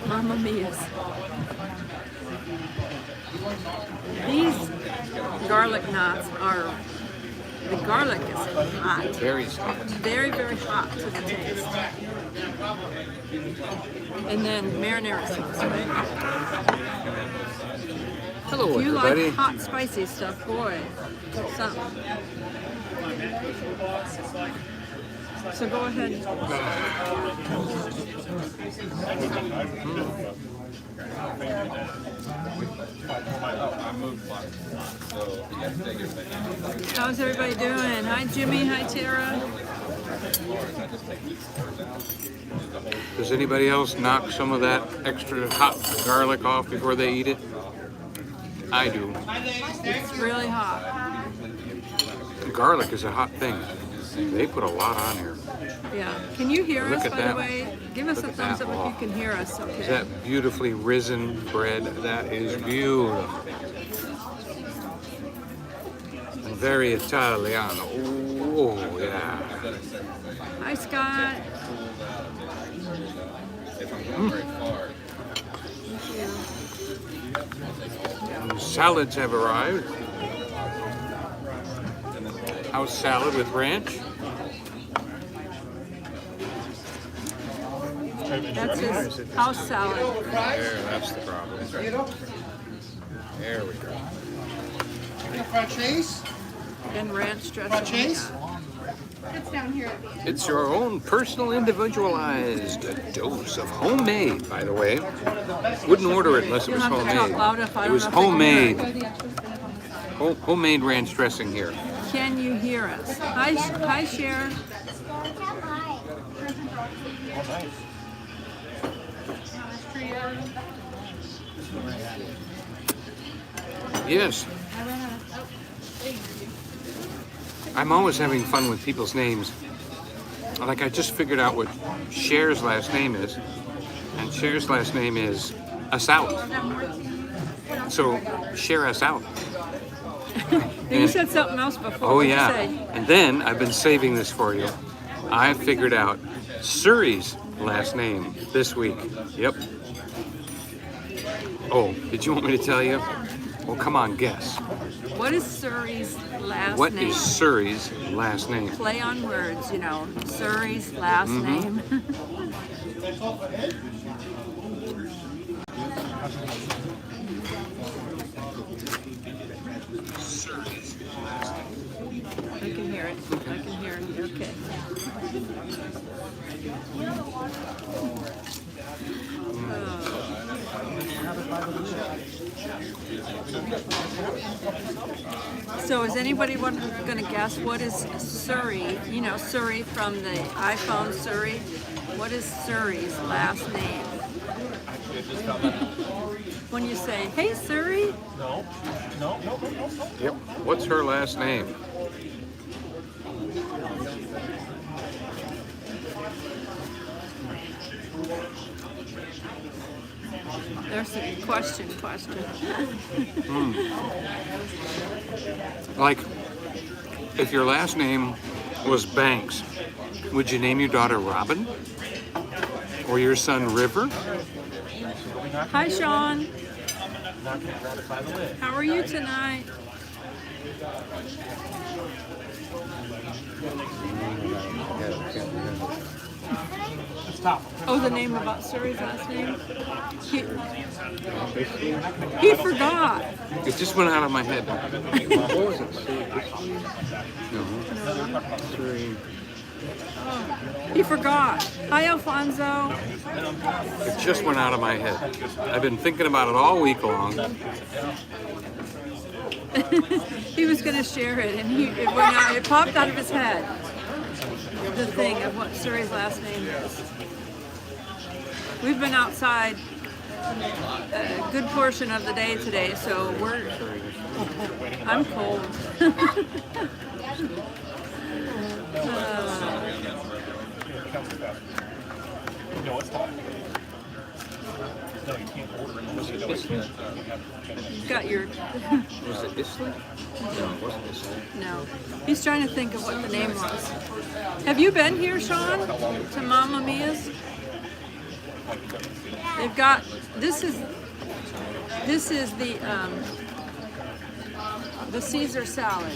Mamma Mia's. These garlic knots are, the garlic is hot. Very hot. Very, very hot to the taste. And then marinara sauce, right? Hello, If you everybody. like hot, spicy stuff, boy, something. So go ahead. How's everybody doing? Hi, Jimmy. Hi, Tara. Does anybody else knock some of that extra hot garlic off before they eat it? I do. It's really hot. Garlic is a hot thing. They put a lot on here. Yeah. Can you hear Look us, at by that. the way? Give us Look a at thumbs that up if wall. you can hear us, okay? Is that beautifully risen bread? That is beautiful. Very Italiano. Oh, yeah. Hi, Scott. And salads have arrived. House salad with ranch. That's his house salad. There, that's the problem. There we go. And ranch dressing. It's down here at the end. It's your own personal, individualized dose of homemade, by the way. Wouldn't order it unless it You'll was have to talk homemade. loud if I It don't was know if they can hear homemade. it. Homemade ranch dressing here. Can you hear us? Hi, Cher. Yes. I'm always having fun with people's names. Like I just figured out what Cher's last name is. And Cher's last name is us out. So share us out. You said something else before. Oh What'd you yeah. say? And then I've been saving this for you. I figured out Surrey's last name this week. Yep. Oh, did you want me to tell you? Well, come on, guess. What is Surrey's last What name? is Surrey's last name? Play on words, you know. Surrey's last name. I can hear it. I can hear it. Okay. So is anybody going to guess what is Surrey? You know, Surrey from the iPhone Surrey. What is Surrey's last name? When you say, "Hey Surrey," Yep. What's her last name? there's a question. Like, if your last name was Banks, would you name your daughter Robin? Or your son River? Hi Sean. How are you tonight? Oh, the name about Surrey's last name? He forgot. It just went out of my head. What was it? No. Surrey. He forgot. Hi Alfonso. It just went out of my head. I've been thinking about it all week long. He was going to share it, and it went out. It popped out of his head. The thing of what Surrey's last name is. We've been outside a good portion of the day today, so I'm cold. No, it's not. No, you can't order it unless you know it's You've got your... Was it Isley? No, it wasn't Isley. No. He's trying to think of what the name was. Have you been here, Sean, to Mamma Mia's? They've got this is the Caesar salad,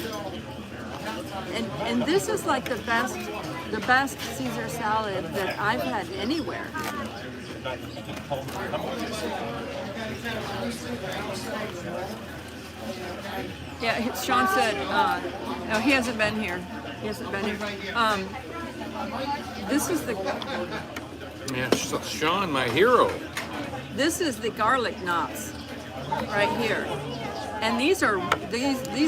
and this is like the best Caesar salad that I've had anywhere. Yeah, Sean said no, he hasn't been here. He hasn't been here. This is the Yeah, Sean, my hero. This is the garlic knots right here. And these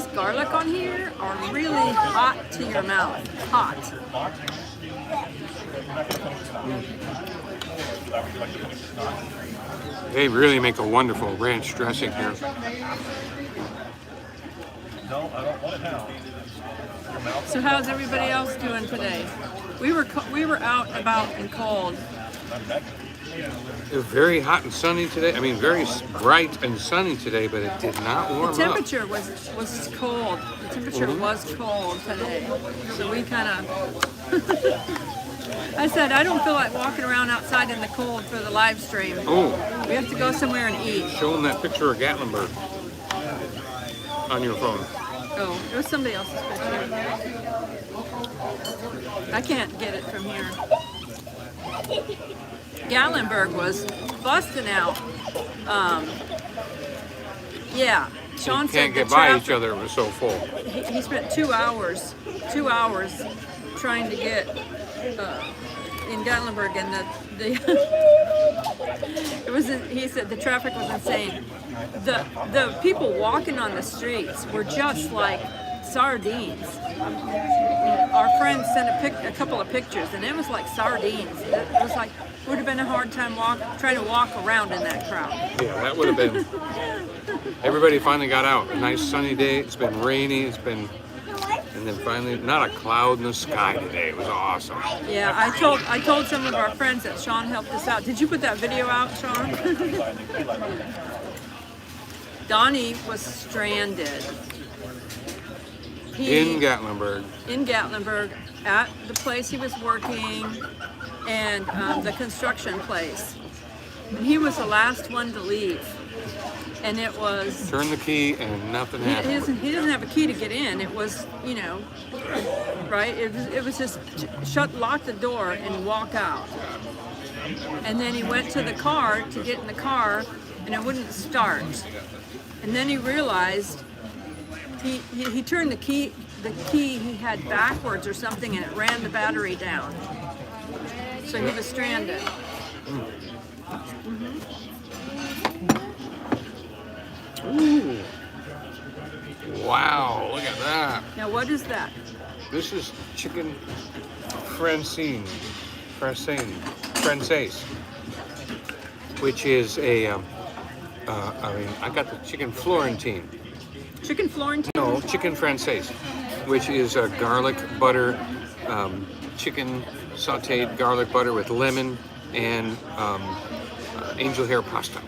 garlic on here are really hot to your mouth. Hot. They really make a wonderful ranch dressing here. No, I don't want it now. So how's everybody else doing today? We were out about and cold. It was very hot and sunny today. I mean, very bright and sunny today, but it did not warm up. The temperature was cold. The temperature was cold today. So we kind of... I said, I don't feel like walking around outside in the cold for the live stream. Oh. We have to go somewhere and eat. Show them that picture of Gatlinburg on your phone. Oh, it was somebody else's picture. I can't get it from here. Gatlinburg was busting out. Yeah, Sean You said can't get the by traffic, each other, it was so full. He spent 2 hours trying to get in Gatlinburg, and he said the traffic was insane. The people walking on the streets were just like sardines. Our friends sent a couple of pictures, and it was like sardines. It was like would have been a hard time trying to walk around in that crowd. Yeah, that would have been. Everybody finally got out. A nice sunny day. It's been rainy. And then finally, not a cloud in the sky today. It was awesome. Yeah, I told some of our friends that Sean helped us out. Did you put that video out, Sean? Donnie was stranded. In Gatlinburg. In Gatlinburg, at the place he was working, and the construction place. And he was the last one to leave. And it was... Turn the key and nothing happened. He doesn't have a key to get in. It was, right? It was just lock the door and walk out. And then he went to the car to get in the car, and it wouldn't start. And then he realized he turned the key he had backwards or something, and it ran the battery down. So he was stranded. Ooh. Wow, look at that. Now what is that? This is chicken francais, which is I got the chicken Florentine. Chicken Florentine? No, chicken francais, which is a garlic butter, chicken sauteed garlic butter with lemon and angel hair pasta.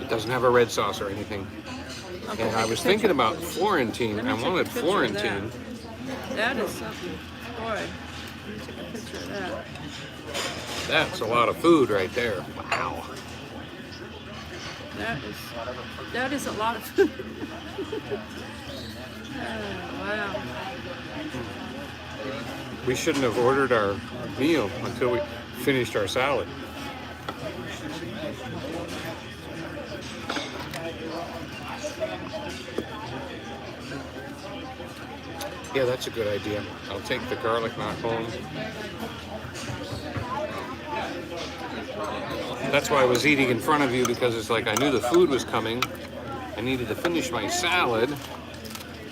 It doesn't have a red sauce or anything. Okay, And I was thinking about Florentine. I wanted Florentine. That is something. Boy, let me take a picture of that. That's a lot of food right there. Wow. That is a lot of food. Oh, wow. We shouldn't have ordered our meal until we finished our salad. Yeah, that's a good idea. I'll take the garlic knot home. That's why I was eating in front of you, because it's like I knew the food was coming. I needed to finish my salad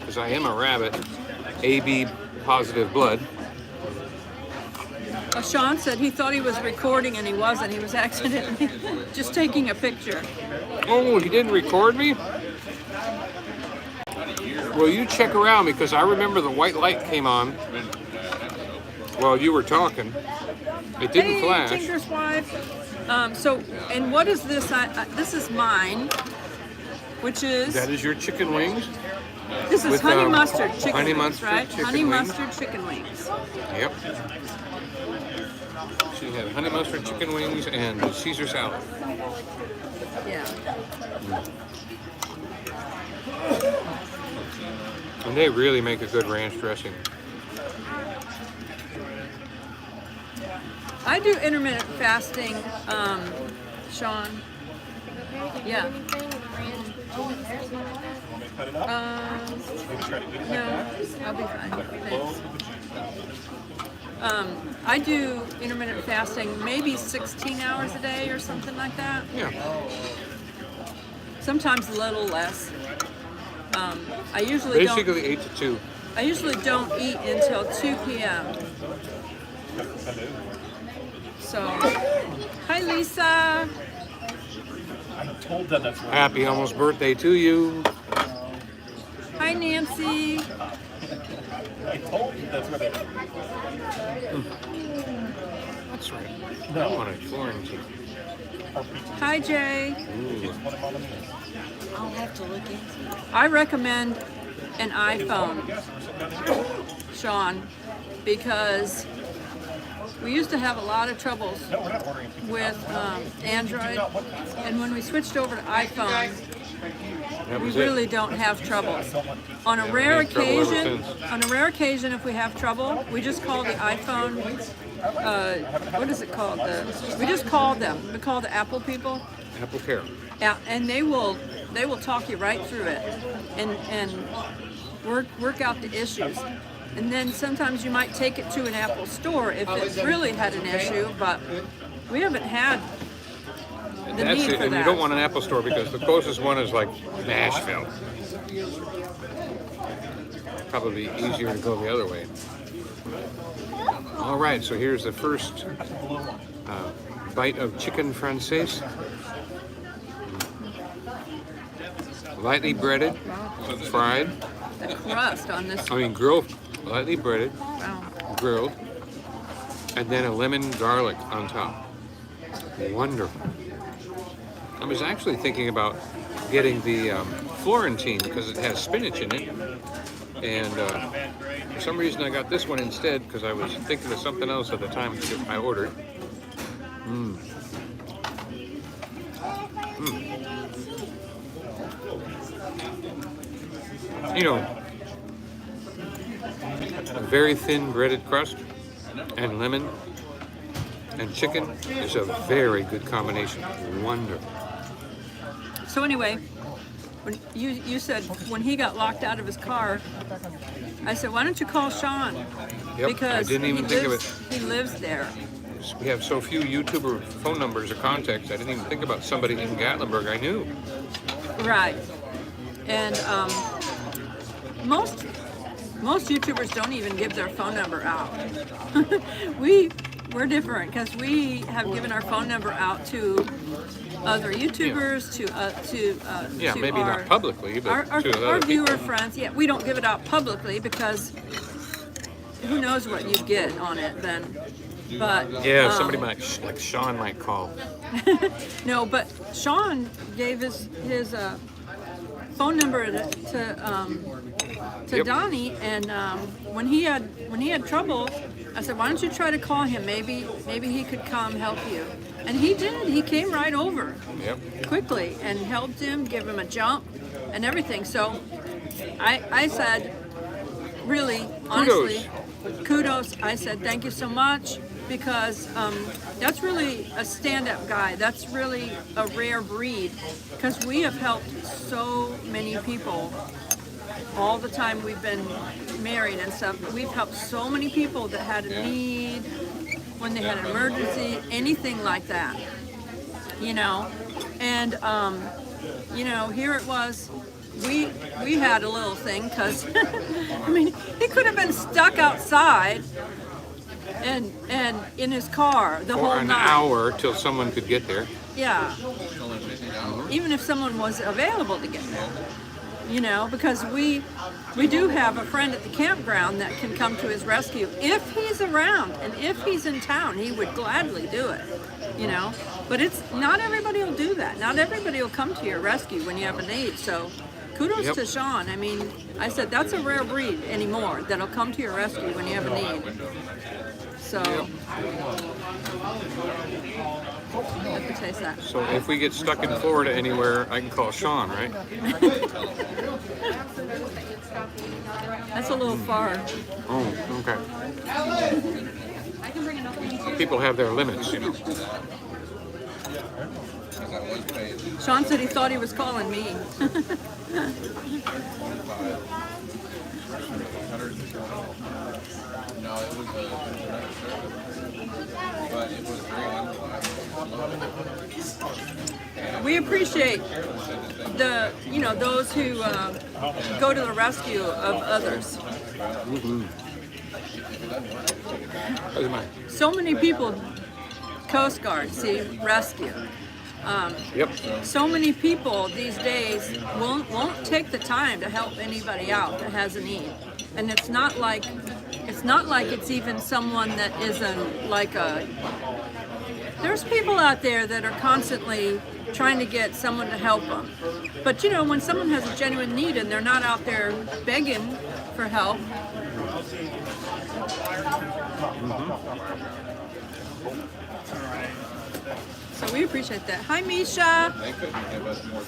because I am a rabbit. AB positive blood. Sean said he thought he was recording and he wasn't. He was accidentally just taking a picture. Oh, he didn't record me? Well, you check around, because I remember the white light came on while you were talking. It didn't flash. Tinker's wife. And what is this? This is mine, which is... That is your chicken wings? This is with, honey mustard chicken honey wings, mustard right? chicken Honey wings. mustard chicken wings. Yep. She had honey mustard chicken wings and a Caesar salad. Yeah. And they really make a good ranch dressing. I do intermittent fasting, Sean. Yeah. Want me to cut it up? Maybe try to get it No, I'll be fine. Thanks. I do intermittent fasting maybe 16 hours a day or something like that. Yeah. Sometimes a little less. I usually Basically 8 to 2. I usually don't eat until 2 p.m. So, hi Lisa. I'm told that that's right. Happy almost birthday to you. Hi Nancy. I told you that's right. That's right. No. I want a Florentine. Hi Jay. Ooh. I'll have to look into it. I recommend an iPhone, Sean, because we used to have a lot of troubles with Android, and when we switched over to iPhone, That we was really it. don't have troubles. On a Haven't rare had trouble ever occasion, if we have trouble, we just call the iPhone. What is it called? We just call them. We call the Apple people. Apple Care. Yeah, and they will talk you right through it, and work out the issues. And then sometimes you might take it to an Apple store if it really had an issue, but we haven't had the That's need it. for And that. you don't want an Apple store because the closest one is like Nashville. Probably easier to go the other way. All right, so here's the first bite of chicken francaise. Lightly breaded, fried. The crust on this. Grilled, lightly breaded, Wow. grilled, and then a lemon garlic on top. Wonderful. I was actually thinking about getting the Florentine because it has spinach in it. And for some reason I got this one instead because I was thinking of something else at the time I ordered. You know, a very thin breaded crust and lemon and chicken is a very good combination. Wonderful. So anyway, when you said when he got locked out of his car, I said, why don't you call Sean? Yep, Because I didn't even think of it. He lives there. We have so few YouTuber phone numbers or contacts. I didn't even think about somebody in Gatlinburg I knew. Right. And most YouTubers don't even give their phone number out. We're different because we have given our phone number out to other YouTubers, to Maybe our, not publicly, but our to other our viewer people. friends. Yeah, we don't give it out publicly because who knows what you get on it then. But Yeah, somebody might, like Sean might call. no, but Sean gave his phone number to Yep. Donnie, and when he had trouble, I said, why don't you try to call him? Maybe he could come help you. And he did. He came right over Yep. quickly and helped him, give him a jump and everything. So I said, really, honestly, kudos. I said, thank you so much, because that's really a stand-up guy. That's really a rare breed, because we have helped so many people all the time we've been married and stuff. We've helped so many people that had a need, when they had an emergency, anything like that, you know. And here it was. We had a little thing because I mean, he could have been stuck outside and in his car the whole For an night. hour till someone could get there. Yeah. Even if someone was available to get there. You know, because we do have a friend at the campground that can come to his rescue if he's around, and if he's in town, he would gladly do it. You know, but it's not everybody will do that. Not everybody will come to your rescue when you have a need. So kudos to Sean. I mean, I said that's a rare breed anymore that'll come to your rescue when you have a need. So, I have to taste that. So if we get stuck in Florida anywhere, I can call Sean, right? That's a little far. Oh, okay. People have their limits, you know. Sean said he thought he was calling me. We appreciate those who go to the rescue of others. So many people, Coast Guard, see, rescue. Yep. So many people these days won't take the time to help anybody out that has a need, and it's not like it's even someone that isn't like a. There's people out there that are constantly trying to get someone to help them, but when someone has a genuine need and they're not out there begging for help. So we appreciate that. Hi, Misha. They couldn't give us more.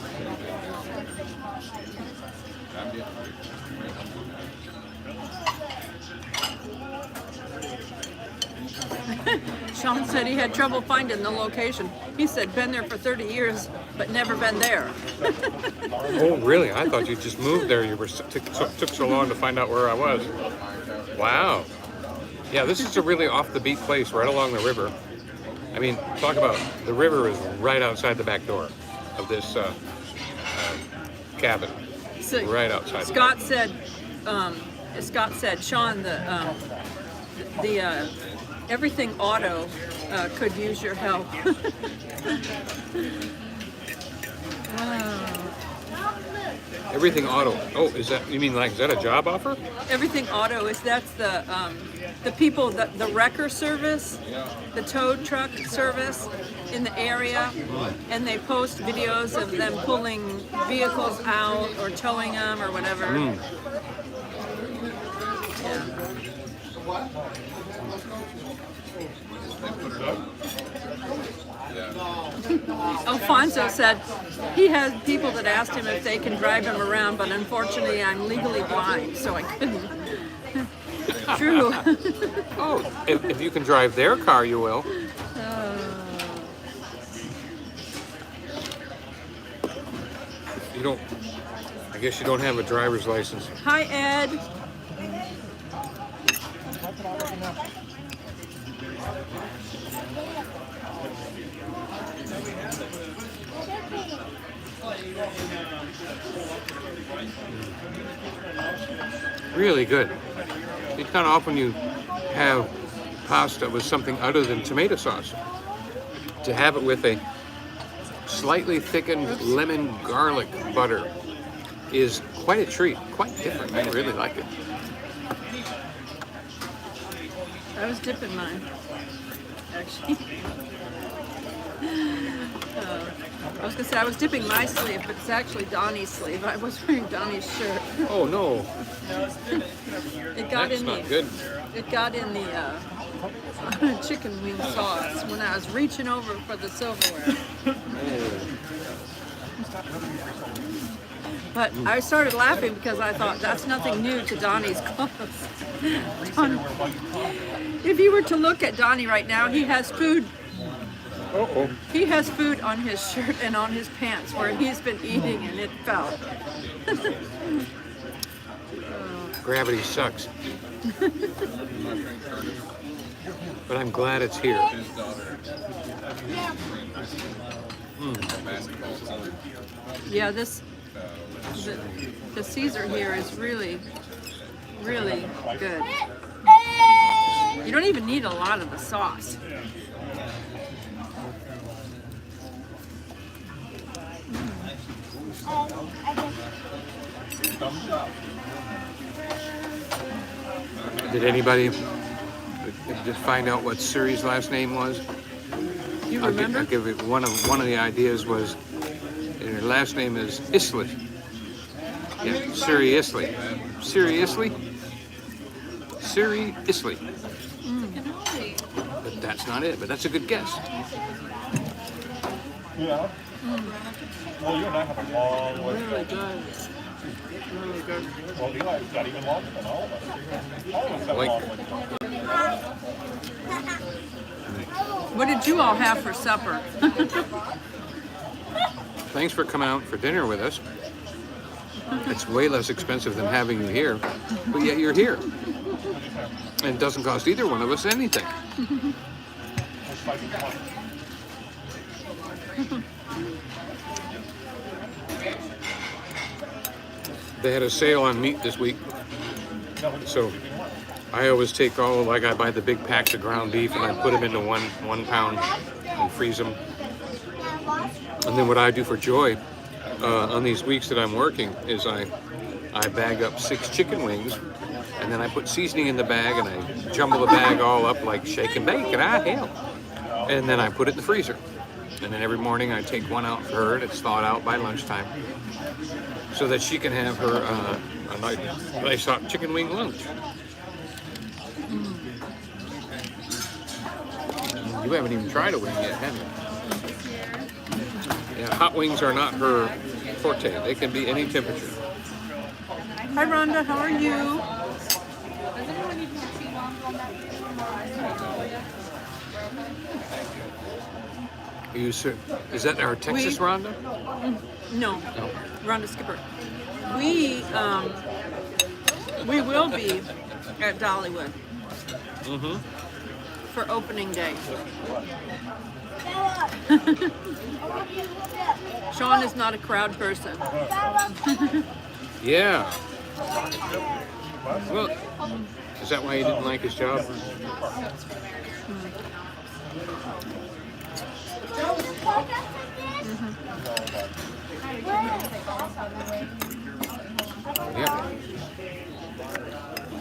Sean said he had trouble finding the location. He said been there for 30 years, but never been there. Oh, really? I thought you just moved there. You were took so long to find out where I was. Wow. Yeah, this is a really off the beat place, right along the river. I mean, talk about the river is right outside the back door of this cabin. So Right outside. Scott said, Sean, the everything auto could use your help. Wow. Everything auto. Oh, is that a job offer? Everything auto that's the people, the wrecker service, the tow truck service in the area, and they post videos of them pulling vehicles out or towing them or whatever. Yeah. Alfonso said he has people that asked him if they can drive him around, but unfortunately I'm legally blind, so I couldn't. True. Oh, if you can drive their car, you will. You don't. I guess you don't have a driver's license. Hi, Ed. Really good. It's kind of often you have pasta with something other than tomato sauce. To have it with a slightly thickened lemon garlic butter is quite a treat, quite different. I really like it. I was dipping mine, actually. I was gonna say I was dipping my sleeve, but it's actually Donnie's sleeve. I was wearing Donnie's shirt. Oh no, It got that's in not the. good. It got in the chicken wing sauce when I was reaching over for the silverware. But I started laughing because I thought that's nothing new to Donnie's clothes. If you were to look at Donnie right now, he has food. Uh-oh. He has food on his shirt and on his pants where he's been eating and it fell. Gravity sucks. But I'm glad it's here. Yeah, the Caesar here is really, really good. You don't even need a lot of the sauce. Did anybody just find out what Suri's last name was? You I'll remember? give it one of the ideas was her last name is Isley. Yeah, Suri Isley. Suri Isley? Suri Isley. that's not it, but that's a good guess. Yeah. Well, you and I have a long way to Really go. good. Really good. Well, Eli's got even longer than all of us. All of us have Like- a long way to go. What did you all have for supper? Thanks for coming out for dinner with us. It's way less expensive than having you here, but yet you're here. And it doesn't cost either one of us anything. Let's fight for one. They had a sale on meat this week, so I always take I buy the big packs of ground beef and I put them into one pound and freeze them. And then what I do for Joy on these weeks that I'm working is I bag up 6 chicken wings, and then I put seasoning in the bag and I jumble the bag all up like shake and bake, and hell. And then I put it in the freezer. And then every morning I take one out for her and it's thawed out by lunchtime, so that she can have her a nice hot chicken wing lunch. You haven't even tried a wing yet, have you? Yeah, hot wings are not her forte. They can be any temperature. Hi, Rhonda. How are you? Is that our Texas Rhonda? No, No. Rhonda Skipper. We will be at Dollywood for opening day. Sean is not a crowd person. Yeah. Well, is that why he didn't like his job? Yep.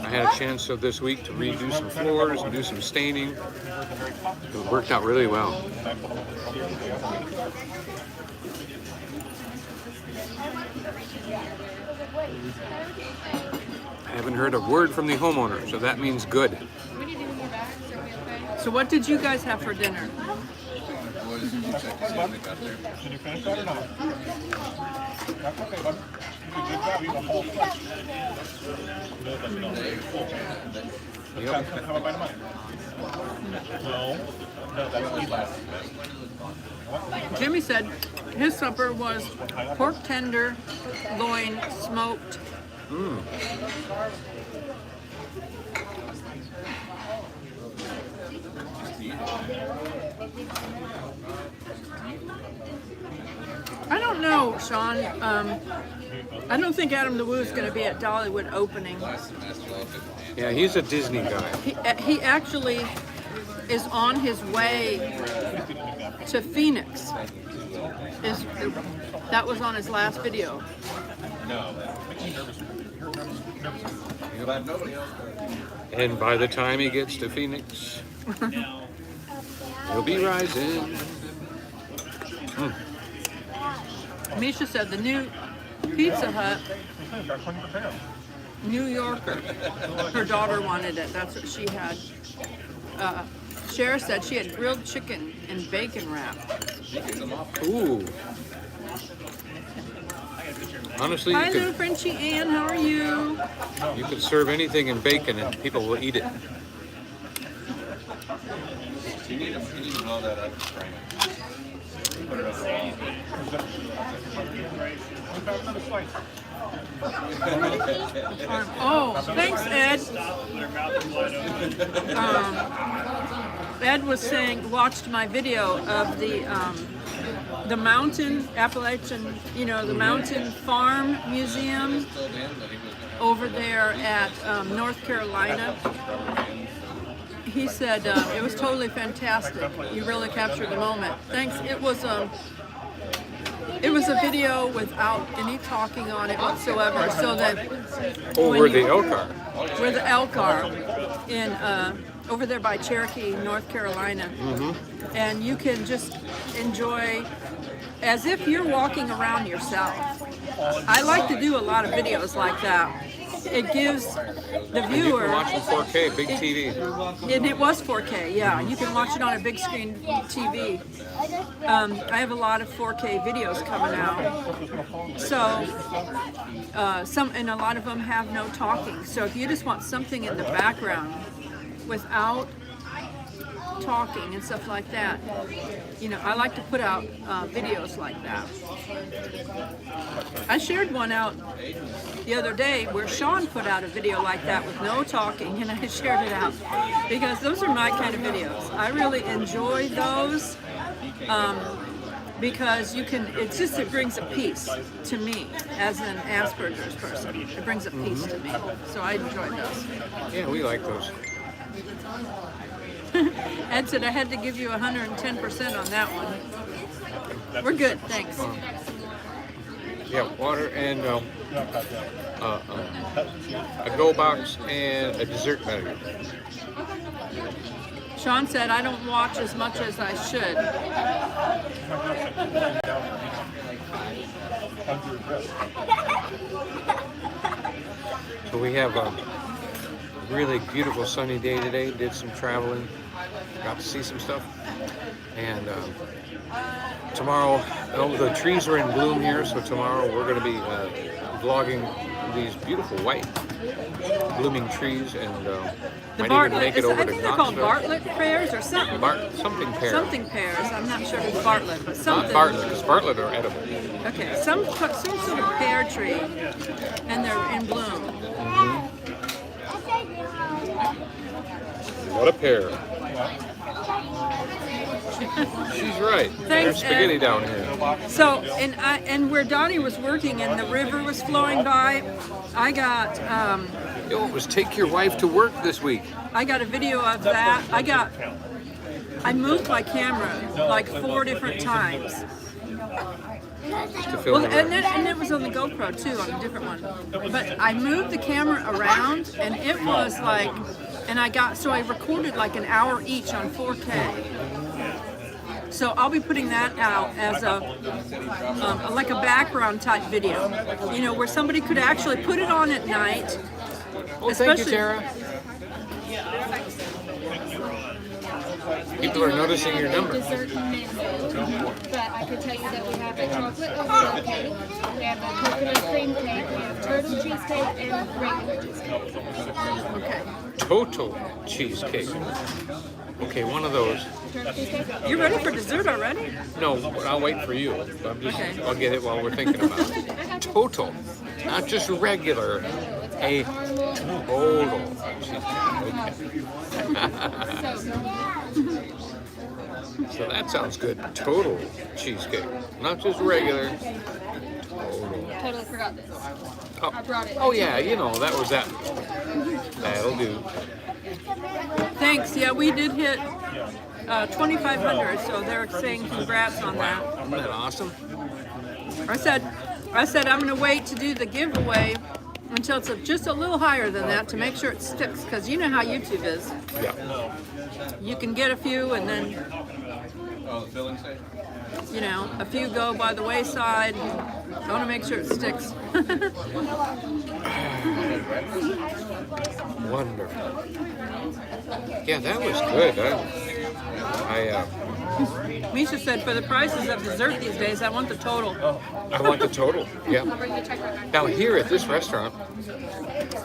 I had a chance this week to redo some floors and do some staining. It worked out really well. I haven't heard a word from the homeowner, so that means good. So what did you guys have for dinner? Did you finish that or not? That's okay, bud. You did a good job eating a whole flesh. Yep. Have a bite of mine. No, that's Eli's. Jimmy said his supper was pork tender, loin, smoked. I don't know, Sean. I don't think Adam the Woo is going to be at Dollywood opening. Yeah, he's a Disney guy. He actually is on his way to Phoenix. That was on his last video. And by the time he gets to Phoenix, he'll be rising. Misha said the new Pizza Hut, New Yorker. Her daughter wanted it. That's what she had. Cher said she had grilled chicken and bacon wrap. Ooh. Honestly, Hi, you little could, Frenchie Ann. How are you? you could serve anything in bacon and people will eat it. You need to blow that up. Oh, thanks, Ed. Ed was saying, watched my video of the mountain Appalachian, the mountain farm museum over there at North Carolina. He said it was totally fantastic. You really captured the moment. Thanks. It was a video without any talking on it whatsoever, so that Where the elk are. where the elk are in over there by Cherokee, North Carolina, and you can just enjoy as if you're walking around yourself. I like to do a lot of videos like that. it gives the And you viewer, can watch in 4K, big TV. and it was 4K, yeah. You can watch it on a big screen TV. I have a lot of 4K videos coming out. So, and a lot of them have no talking. So if you just want something in the background without talking and stuff like that, you know, I like to put out videos like that. I shared one out the other day where Sean put out a video like that with no talking, and I shared it out because those are my kind of videos. I really enjoy those because you can, it brings a peace to me as an Asperger's person. It brings a peace to me, so I enjoy those. Yeah, we like those. Ed said I had to give you 110% on that one. We're good, thanks. Yeah, water and a go box and a dessert bag. Sean said I don't watch as much as I should. So we have a really beautiful sunny day today. Did some traveling, got to see some stuff, and tomorrow, the trees are in bloom here, so tomorrow we're going to be vlogging these beautiful white blooming trees, and might even make it over I to think they're called Knoxville. Bartlett pears or something. Something pear. Something pears. I'm not sure if it's Bartlett, but something. Not Bartlett, because Bartlett are edible. Okay, some sort of pear tree, and they're in bloom. What a pear. She's right. There's spaghetti Ed. down here. So, and where Donnie was working and the river was flowing by, I got It was take your wife to work this week. I got a video of that. I moved my camera like 4 different times. To film Well, the river. and it was on the GoPro too, on a different one. But I moved the camera around, and it was like, and I recorded like an hour each on 4K. So I'll be putting that out as like a background type video, you know, where somebody could actually put it on at night. Well, thank you, Tara. People are noticing your number. Dessert menu, but I can tell you that we have a chocolate oatmeal cake, we have a coconut cream cake, we have turtle cheesecake, and regular cheesecake. Okay. Total cheesecake. Okay, one of those. Turtle cheesecake? You ready for dessert already? No, I'll wait for you. Okay. I'll get it while we're thinking about it. Total, not just regular. A total cheesecake. Okay. So that sounds good. Total cheesecake, not just regular. Total. Totally forgot this. Oh. I brought it. Oh yeah, you know that was that. That'll do. Thanks. Yeah, we did hit 2,500, so they're saying congrats on that. Isn't that awesome? I said I'm going to wait to do the giveaway until it's just a little higher than that to make sure it sticks, because you know how YouTube is. Yeah. You can get a few and then, Oh, the filling station? you know, a few go by the wayside. I want to make sure it sticks. Wonderful. Yeah, that was good. Misha said for the prices of dessert these days, I want the total. I want the total. Yeah. I'll bring the check right back. Now here at this restaurant,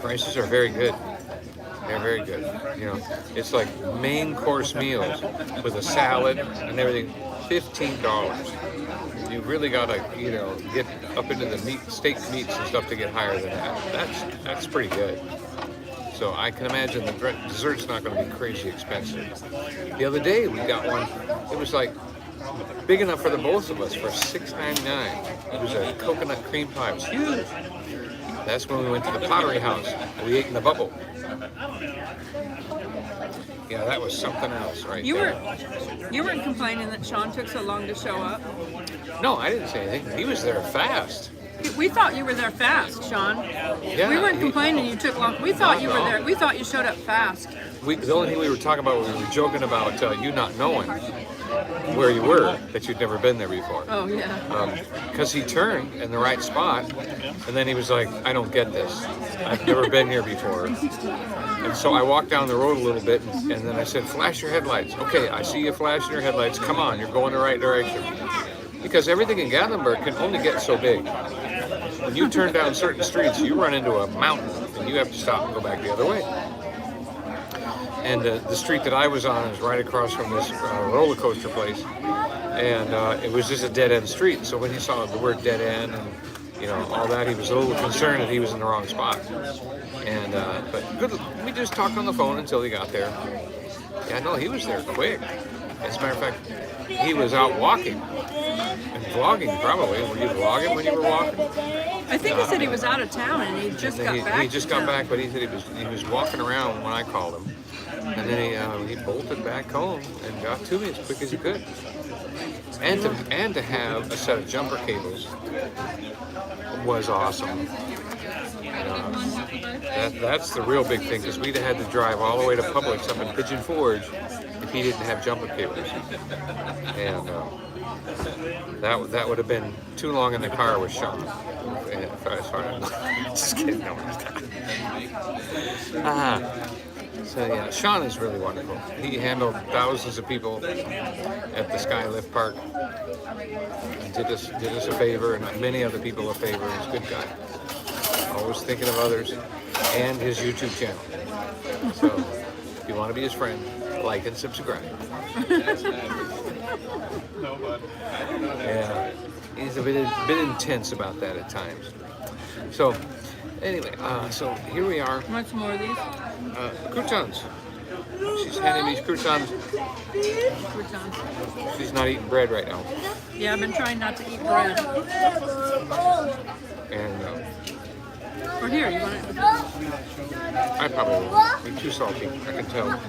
prices are very good. They're very good. You know, it's like main course meals with a salad and everything, $15. You really gotta, you know, get up into the steak meats and stuff to get higher than that. That's pretty good. So I can imagine the dessert's not going to be crazy expensive. The other day we got one. It was like big enough for the both of us for $6.99. It was a coconut cream pie. It was huge. That's when we went to the Pottery House. We ate in the bubble. Yeah, that was something else, right You there. weren't complaining that Sean took so long to show up. No, I didn't say anything. He was there fast. We thought you were there fast, Sean. Yeah, We weren't complaining you took long. We thought you were there. We thought you showed up fast. The only thing we were talking about, we were joking about you not knowing. where you were, that you'd never been there before. Oh, yeah. Because he turned in the right spot, and then he was like, I don't get this. I've never been here before. And so I walked down the road a little bit, and then I said, flash your headlights. Okay, I see you flashing your headlights. Come on, you're going the right direction. Because everything in Gatlinburg can only get so big. When you turn down certain streets, you run into a mountain, and you have to stop and go back the other way. And the street that I was on is right across from this roller coaster place, and it was just a dead-end street. So when he saw the word dead end and all that, he was a little concerned that he was in the wrong spot. And but good, we just talked on the phone until he got there. Yeah, no, he was there quick. As a matter of fact, he was out walking and vlogging probably. Were you vlogging when you were walking? I think he said he was out of town and he just got back. He just got back, but he said he was walking around when I called him. And then he bolted back home and got to me as quick as he could. And to have a set of jumper cables was awesome. That's the real big thing, because we'd have had to drive all the way to Publix up in Pigeon Forge if he didn't have jumper cables. And that would have been too long in the car with Sean. Just kidding. No, So yeah, Sean is really wonderful. He handled thousands of people at the Skylift Park and did us a favor, and many other people a favor. He's a good guy. Always thinking of others, and his YouTube channel. So if you want to be his friend, like and subscribe. Yeah, he's a bit intense about that at times. So anyway, so here we are. Much more of these? Croutons. She's handing me croutons. Croutons. She's not eating bread right now. Yeah, I've been trying not to eat bread. And Or here, you want it? I probably will. Be too salty, I can tell.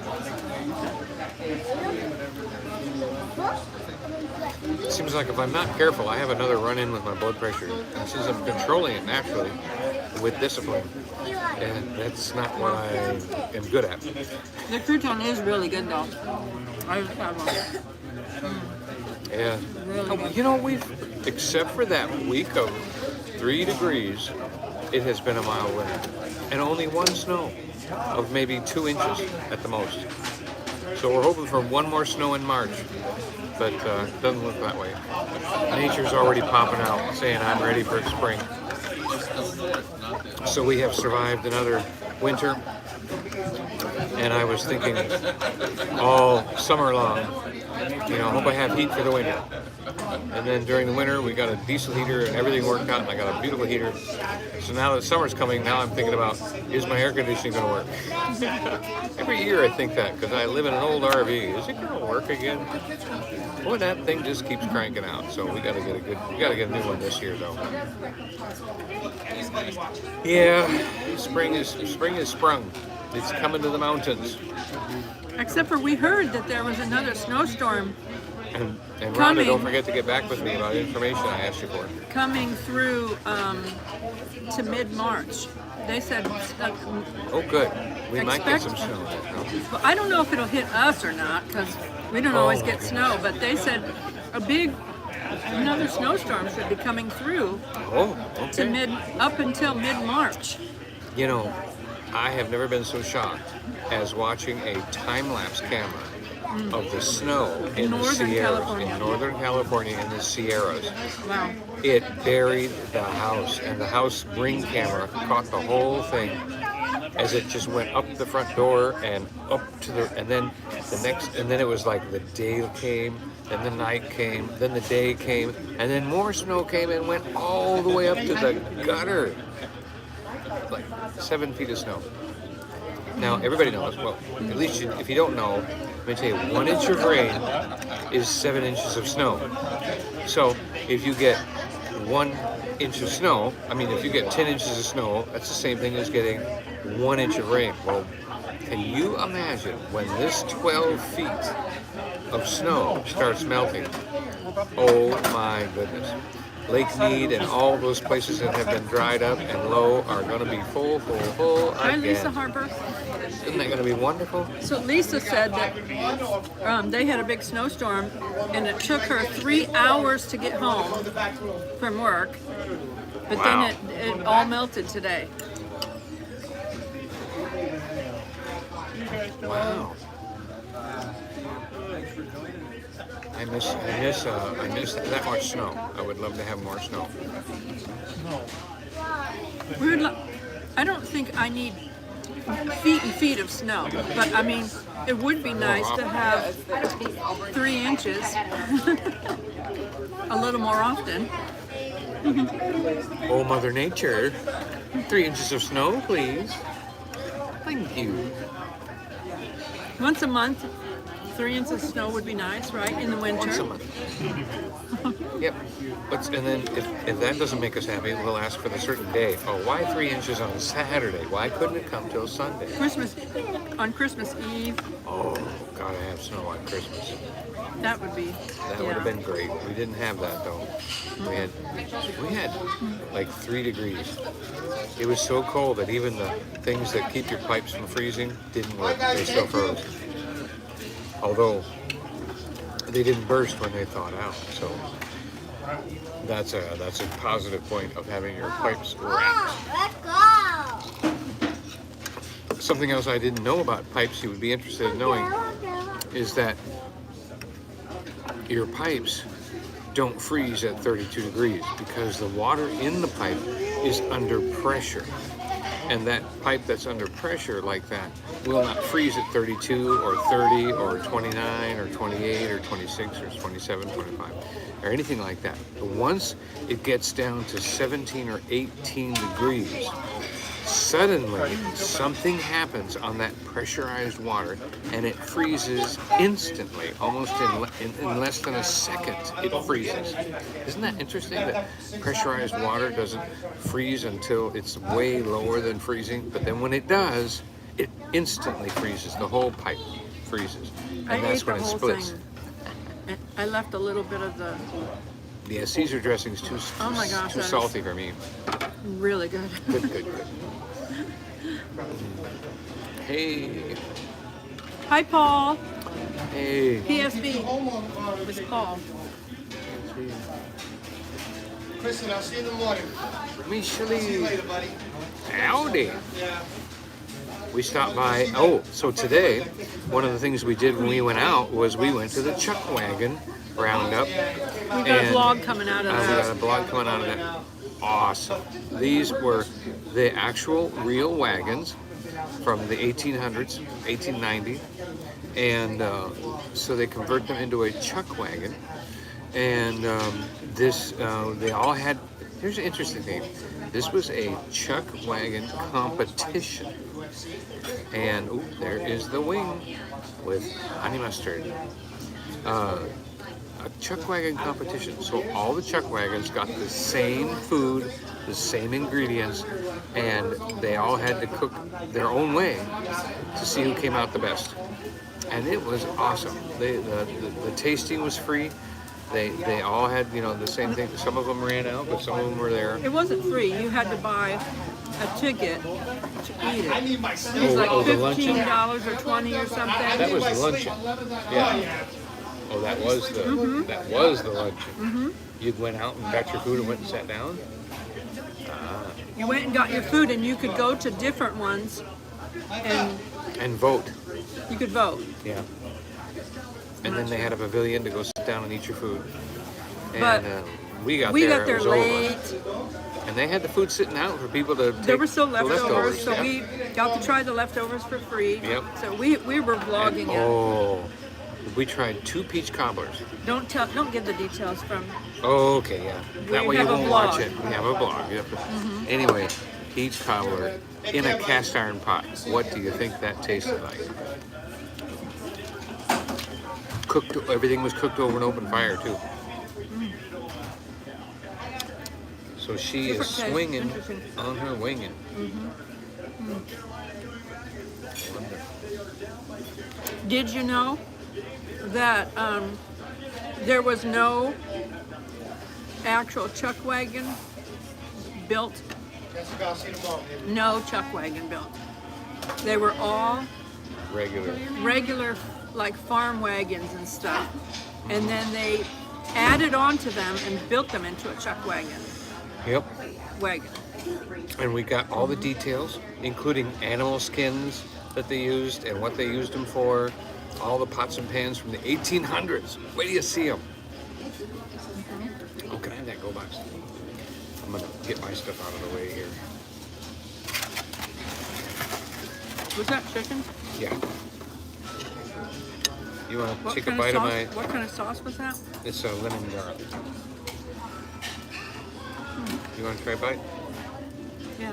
It seems like if I'm not careful, I have another run-in with my blood pressure. And since I'm controlling it naturally with discipline, and that's not what I am good at. The crouton is really good, though. I just had one. Yeah. Really good. You know, except for that week of 3 degrees, it has been a mild winter. And only one snow of maybe 2 inches at the most. So we're hoping for one more snow in March. But it doesn't look that way. Nature's already popping out, saying I'm ready for spring. So we have survived another winter, and I was thinking all summer long, hope I have heat for the winter. And then during the winter, we got a diesel heater and everything worked out, and I got a beautiful heater. So now that summer's coming, now I'm thinking about, is my air conditioning going to work? Every year I think that, because I live in an old RV. Is it going to work again? Boy, that thing just keeps cranking out. So we got to get a new one this year, though. Yeah, spring is sprung. It's coming to the mountains. Except for we heard that there was another snowstorm And Rhonda, coming. don't forget to get back with me about information I asked you for. coming through to mid-March. They said, Oh, good. We might get some Expect- snow. well, I don't know if it'll hit us or not, because we don't always get snow, but they said another snowstorm should be coming through Oh, okay. up until mid-March. I have never been so shocked as watching a time-lapse camera of the snow in the Northern Sierras, California. in Northern California, in the Sierras. Wow. It buried the house, and the house ring camera caught the whole thing as it just went up the front door and up to and then it was like the day came, then the night came, then the day came, and then more snow came and went all the way up to the gutter. Like 7 feet of snow. Now, everybody knows, well, at least if you don't know, let me tell you, 1 inch of rain is 7 inches of snow. So, if you get 1 inch of snow, if you get 10 inches of snow, that's the same thing as getting 1 inch of rain. Well, can you imagine when this 12 feet of snow starts melting? Oh my goodness. Lake Mead and all those places that have been dried up and low are going to be full Hi, Lisa again. Harper. Isn't that going to be wonderful? So Lisa said that they had a big snowstorm, and it took her 3 hours to get home from work. But Wow. then it all melted today. Wow. I miss that much snow. I would love to have more snow. I don't think I need feet and feet of snow, but I mean, it would be nice to have 3 inches a little more often. Oh, Mother Nature. 3 inches of snow, please. Thank you. Once a month, 3 inches of snow would be nice, right? In the winter. Once a month. Yep. And then if that doesn't make us happy, we'll ask for the certain day. Oh, why 3 inches on Saturday? Why couldn't it come till Sunday? On Christmas Eve, Oh, gotta have snow on Christmas. that would be. That would have been great. We didn't have that though. We had like 3 degrees. It was so cold that even the things that keep your pipes from freezing didn't work. They still froze. Although they didn't burst when they thawed out. So that's a positive point of having your pipes wrapped. Let's go. Something else I didn't know about pipes you would be interested in knowing is that your pipes don't freeze at 32 degrees because the water in the pipe is under pressure. And that pipe that's under pressure like that will not freeze at 32 or 30 or 29 or 28 or 26 or 27, 25 or anything like that. But once it gets down to 17 or 18 degrees, suddenly something happens on that pressurized water and it freezes instantly, almost in less than a second it freezes. Isn't that interesting that pressurized water doesn't freeze until it's way lower than freezing, but then when it does, it instantly freezes. The whole pipe freezes, I and that's ate the when it whole splits. thing. I left a little bit of the Yeah, Caesar dressing's too Oh my gosh, too that is- salty for me. really good. Good. Hey. Hi, Paul. Hey. PSB. It's Paul. Kristen, I'll see you in the morning. Michelle. buddy. Howdy. We stopped by. Oh, so today, one of the things we did when we went out was we went to the Chuck Wagon Roundup. We got a vlog coming out of We got a that. blog coming out of that. Awesome. These were the actual real wagons from the 1800s, 1890. And so they convert them into a chuck wagon. And they all had, here's an interesting thing. This was a chuck wagon competition. And there is the wing with honey mustard. A chuck wagon competition. So all the chuck wagons got the same food, the same ingredients, and they all had to cook their own way to see who came out the best. And it was awesome. The tasting was free. They all had, the same thing. Some of them ran out, but some of them were there. It wasn't free. You had to buy a ticket to eat it. It was like the luncheon? $15 or $20 or something. That was the luncheon. Yeah. Oh, that was the luncheon. Mm-hmm. You went out and got your food and went and sat down? You went and got your food, and you could go to different ones, and And vote. you could vote. Yeah. And then they had a pavilion to go sit down and eat your food. But And we got We there, got it there was late. over. And they had the food sitting out for people to take. There were still the leftovers, so yeah. we got to try the leftovers for free. Yep. So we were vlogging it. Oh, we tried 2 peach cobblers. Don't give the details from. Oh, okay, yeah. That We way you have a won't blog. watch it. We have a blog. You have to- Anyway, peach cobbler in a cast iron pot. What do you think that tasted like? Cooked. Everything was cooked over an open fire too. So she is Different taste. swinging Interesting. on her winging. Did you know that There was no actual chuck wagon built. Jessica, I'll see you tomorrow, baby. No chuck wagon built. They were all regular like farm wagons and stuff. And then they added on to them and built them into a chuck wagon. Yep. Wagon. And we got all the details, including animal skins that they used and what they used them for. All the pots and pans from the 1800s. Wait till you see them. Oh, can I have that go box? I'm gonna get my stuff out of the way here. Was that chicken? Yeah. You want to What take a kind bite of of sauce? my? What kind of sauce was that? It's a lemon garlic. You want to try a bite? Yeah.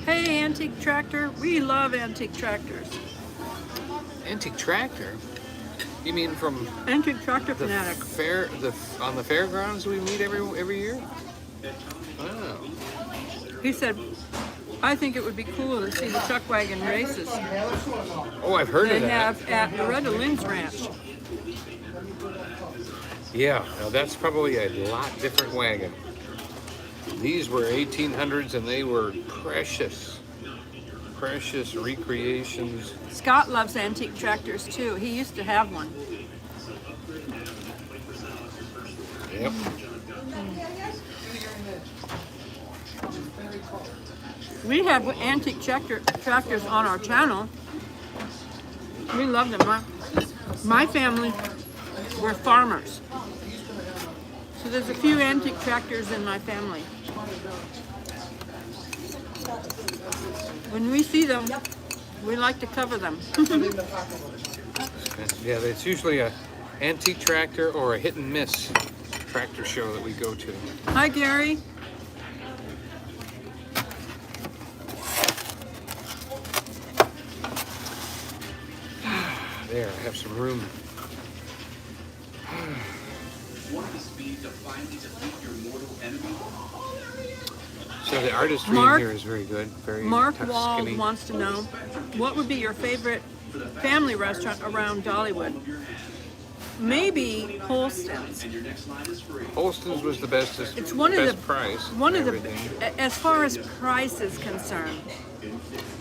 Hey, antique tractor. We love antique tractors. Antique tractor? You mean from Antique tractor the fanatic. fair? On the fairgrounds we meet every year? Oh. He said, I think it would be cool to see the chuck wagon races Oh, I've heard they of that. have at Loretta Lynn's ranch. Yeah, now that's probably a lot different wagon. These were 1800s and they were precious recreations. Scott loves antique tractors too. He used to have one. Yep. We have antique tractors on our channel. We love them. My family, we're farmers. So there's a few antique tractors in my family. When we see them, we like to cover them. Yeah, it's usually a antique tractor or a hit and miss tractor show that we go to. Hi, Gary. There, I have some room. Want the speed to finally defeat your mortal enemy? So the artistry Mark- in here is very good. Very Mark tough, Wald skinny. wants to know, what would be your favorite family restaurant around Dollywood? Maybe Holston's. Holston's was the best. It's one of best the price. one of the everything. as far as price is concerned,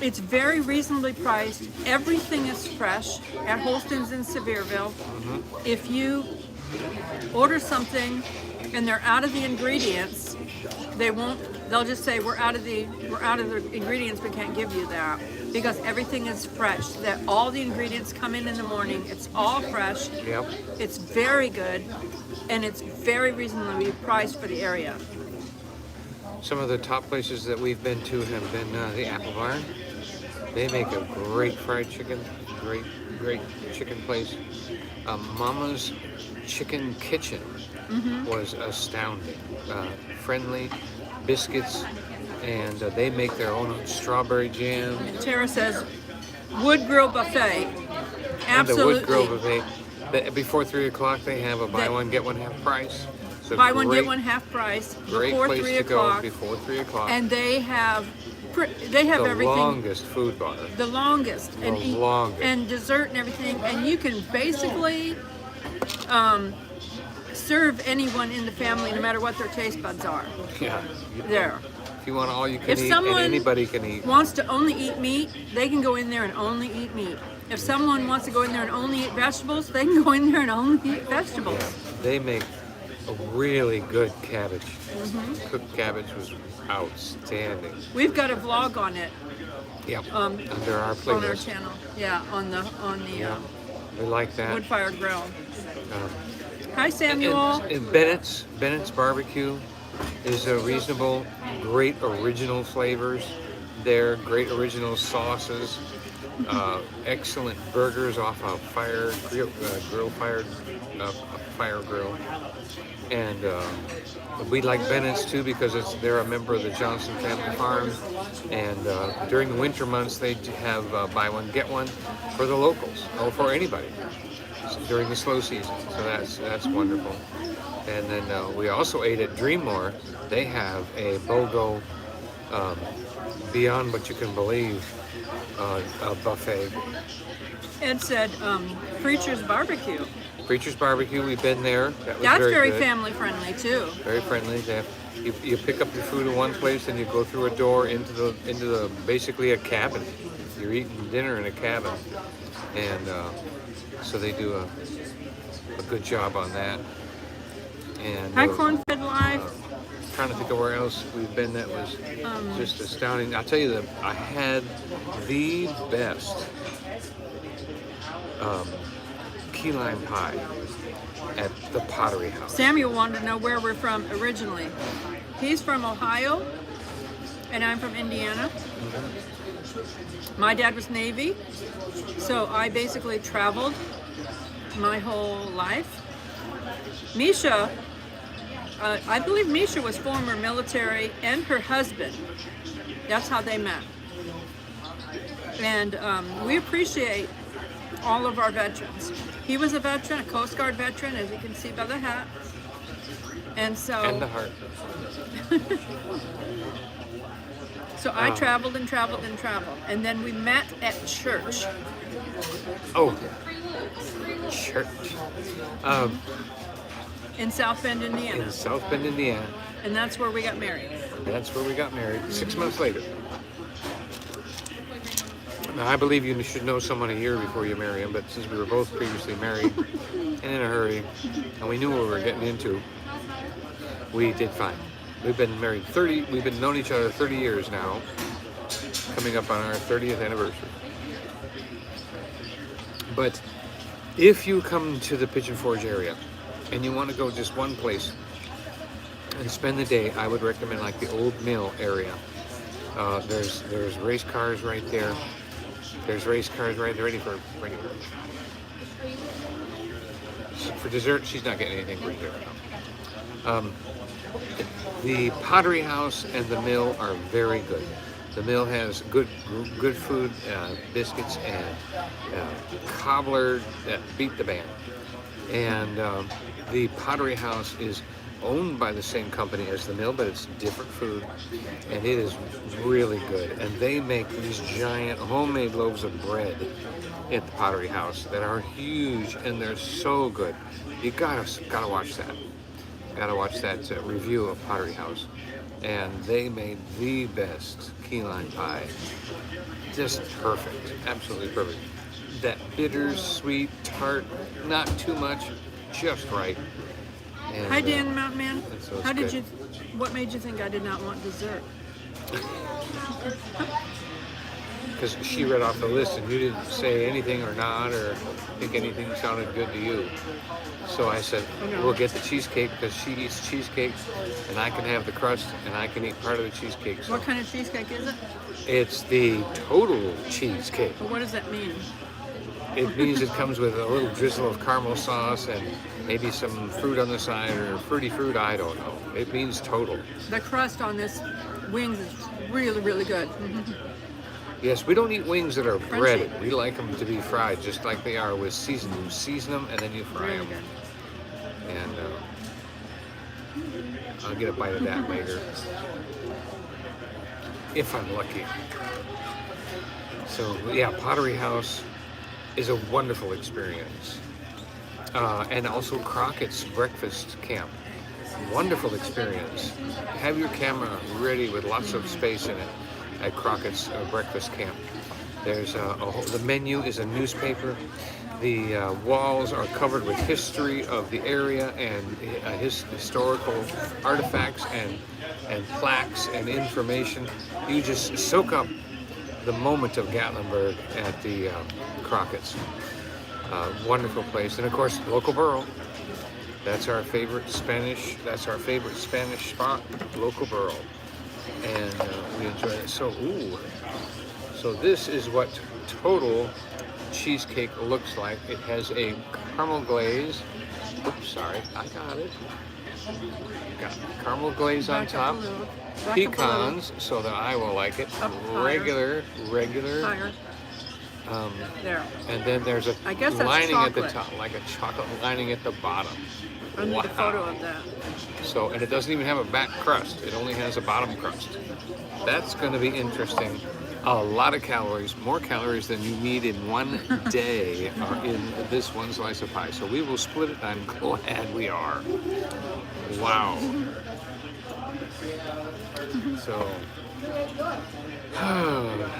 it's very reasonably priced. Everything is fresh at Holston's in Sevierville. If you order something and they're out of the ingredients, they'll just say we're out of the ingredients, we can't give you that, because everything is fresh. That all the ingredients come in the morning. It's all fresh. Yep. It's very good, and it's very reasonably priced for the area. Some of the top places that we've been to have been the Apple Barn. They make a great fried chicken. Great chicken place. Mama's Chicken Kitchen was astounding. Friendly biscuits, and they make their own strawberry jam. Tara says, wood grill buffet. And the wood grill Absolutely. buffet. Before 3 o'clock, they have a buy one get one half price. So Buy one, get one half price Great before place 3 to go o'clock. before 3 o'clock. And they have the everything. longest food bar. The longest. And The longest. And dessert and everything. And you can basically serve anyone in the family, no matter what their taste buds are. Yeah. There. If you want all you can If eat, and someone anybody can eat. wants to only eat meat, they can go in there and only eat meat. If someone wants to go in there and only eat vegetables, they can go in there and only eat vegetables. They make a really good cabbage. Cooked cabbage was outstanding. We've got a vlog on it Yep. Under our on our playlist. channel. Yeah, on the Yeah. We like that. wood fire grill. Um, Hi, Samuel. and Bennett's Barbecue is a reasonable, great original flavors there, great original sauces, excellent burgers off a fire grill, and we like Bennett's too because they're a member of the Johnson Family Farm, and during the winter months they have buy one get one for the locals or for anybody during the slow season. So that's wonderful. And then we also ate at Dreammore. They have a BOGO beyond what you can believe a buffet. Ed said Preacher's Barbecue. Preacher's Barbecue, we've been there. That was That's very good. family friendly too. Very friendly. You pick up your food in one place and you go through a door into the basically a cabin. You're eating dinner in a cabin, and so they do a good job on that. And High Corn-Fed Life. Trying to think of where else we've been that was just astounding. I'll tell you that I had the best key lime pie at the Pottery House. Samuel wanted to know where we're from originally. He's from Ohio, and I'm from Indiana. My dad was Navy, so I basically traveled my whole life. Misha, I believe Misha was former military, and her husband. That's how they met. And we appreciate all of our veterans. He was a veteran, a Coast Guard veteran, as you can see by the hat. And so... And the heart. So I traveled and traveled and traveled. And then we met at church. Oh, church. In South Bend, Indiana. In South Bend, Indiana. And that's where we got married. That's where we got married 6 months later. Now, I believe you should know someone a year before you marry him, but since we were both previously married and in a hurry, and we knew what we were getting into, we did fine. We've been married we've been known each other 30 years now, coming up on our 30th anniversary. But if you come to the Pigeon Forge area and you want to go just one place and spend the day, I would recommend like the Old Mill area. There's race cars right there. There's race cars right there ready for dessert. She's not getting anything for dessert. The Pottery House and the Mill are very good. The Mill has good food, biscuits, and cobbler that beat the band. And the Pottery House is owned by the same company as the Mill, but it's different food, and it is really good. And they make these giant homemade loaves of bread at the Pottery House that are huge, and they're so good. You gotta watch that. Gotta watch that review of Pottery House. And they made the best key lime pie. Just perfect, absolutely perfect. That bitter, sweet, tart, not too much, just right. And, Hi, Dan Mountain Man. so it's How did good. what made you think I did not want dessert? Because she read off the list and you didn't say anything or nod or think anything sounded good to you. So I said, we'll get the cheesecake because she eats cheesecake and I can have the crust and I can eat part of the cheesecake. So What kind of cheesecake is it? it's the total cheesecake. Or what does that mean? It means it comes with a little drizzle of caramel sauce and maybe some fruit on the side or fruity fruit, I don't know. It means total. The crust on this wings is really, really good. Yes, we don't eat wings that are breaded. We like them to be fried just like they are with seasoning. You season them and then you fry Really them. good. And I'll get a bite of that later. If I'm lucky. So yeah, Pottery House is a wonderful experience. And also Crockett's Breakfast Camp. Wonderful experience. Have your camera ready with lots of space in it at Crockett's Breakfast Camp. There's the menu is a newspaper. The walls are covered with history of the area and historical artifacts and plaques and information. You just soak up the moment of Gatlinburg at the Crockett's. Wonderful place, and of course, local burro. That's our favorite Spanish spot, local burro, and we enjoy it. So, so this is what total cheesecake looks like. It has a caramel glaze. Oops, sorry, I got it. Got caramel glaze on top, pecans, so that I will like it. Regular. Higher. There. And then there's a I guess that's lining at the chocolate. top, like a chocolate lining at the bottom. I need a photo of that. So, and it doesn't even have a back crust. It only has a bottom crust. That's going to be interesting. A lot of calories, more calories than you need in one day are in this one slice of pie. So we will split it. I'm glad we are. Wow. So,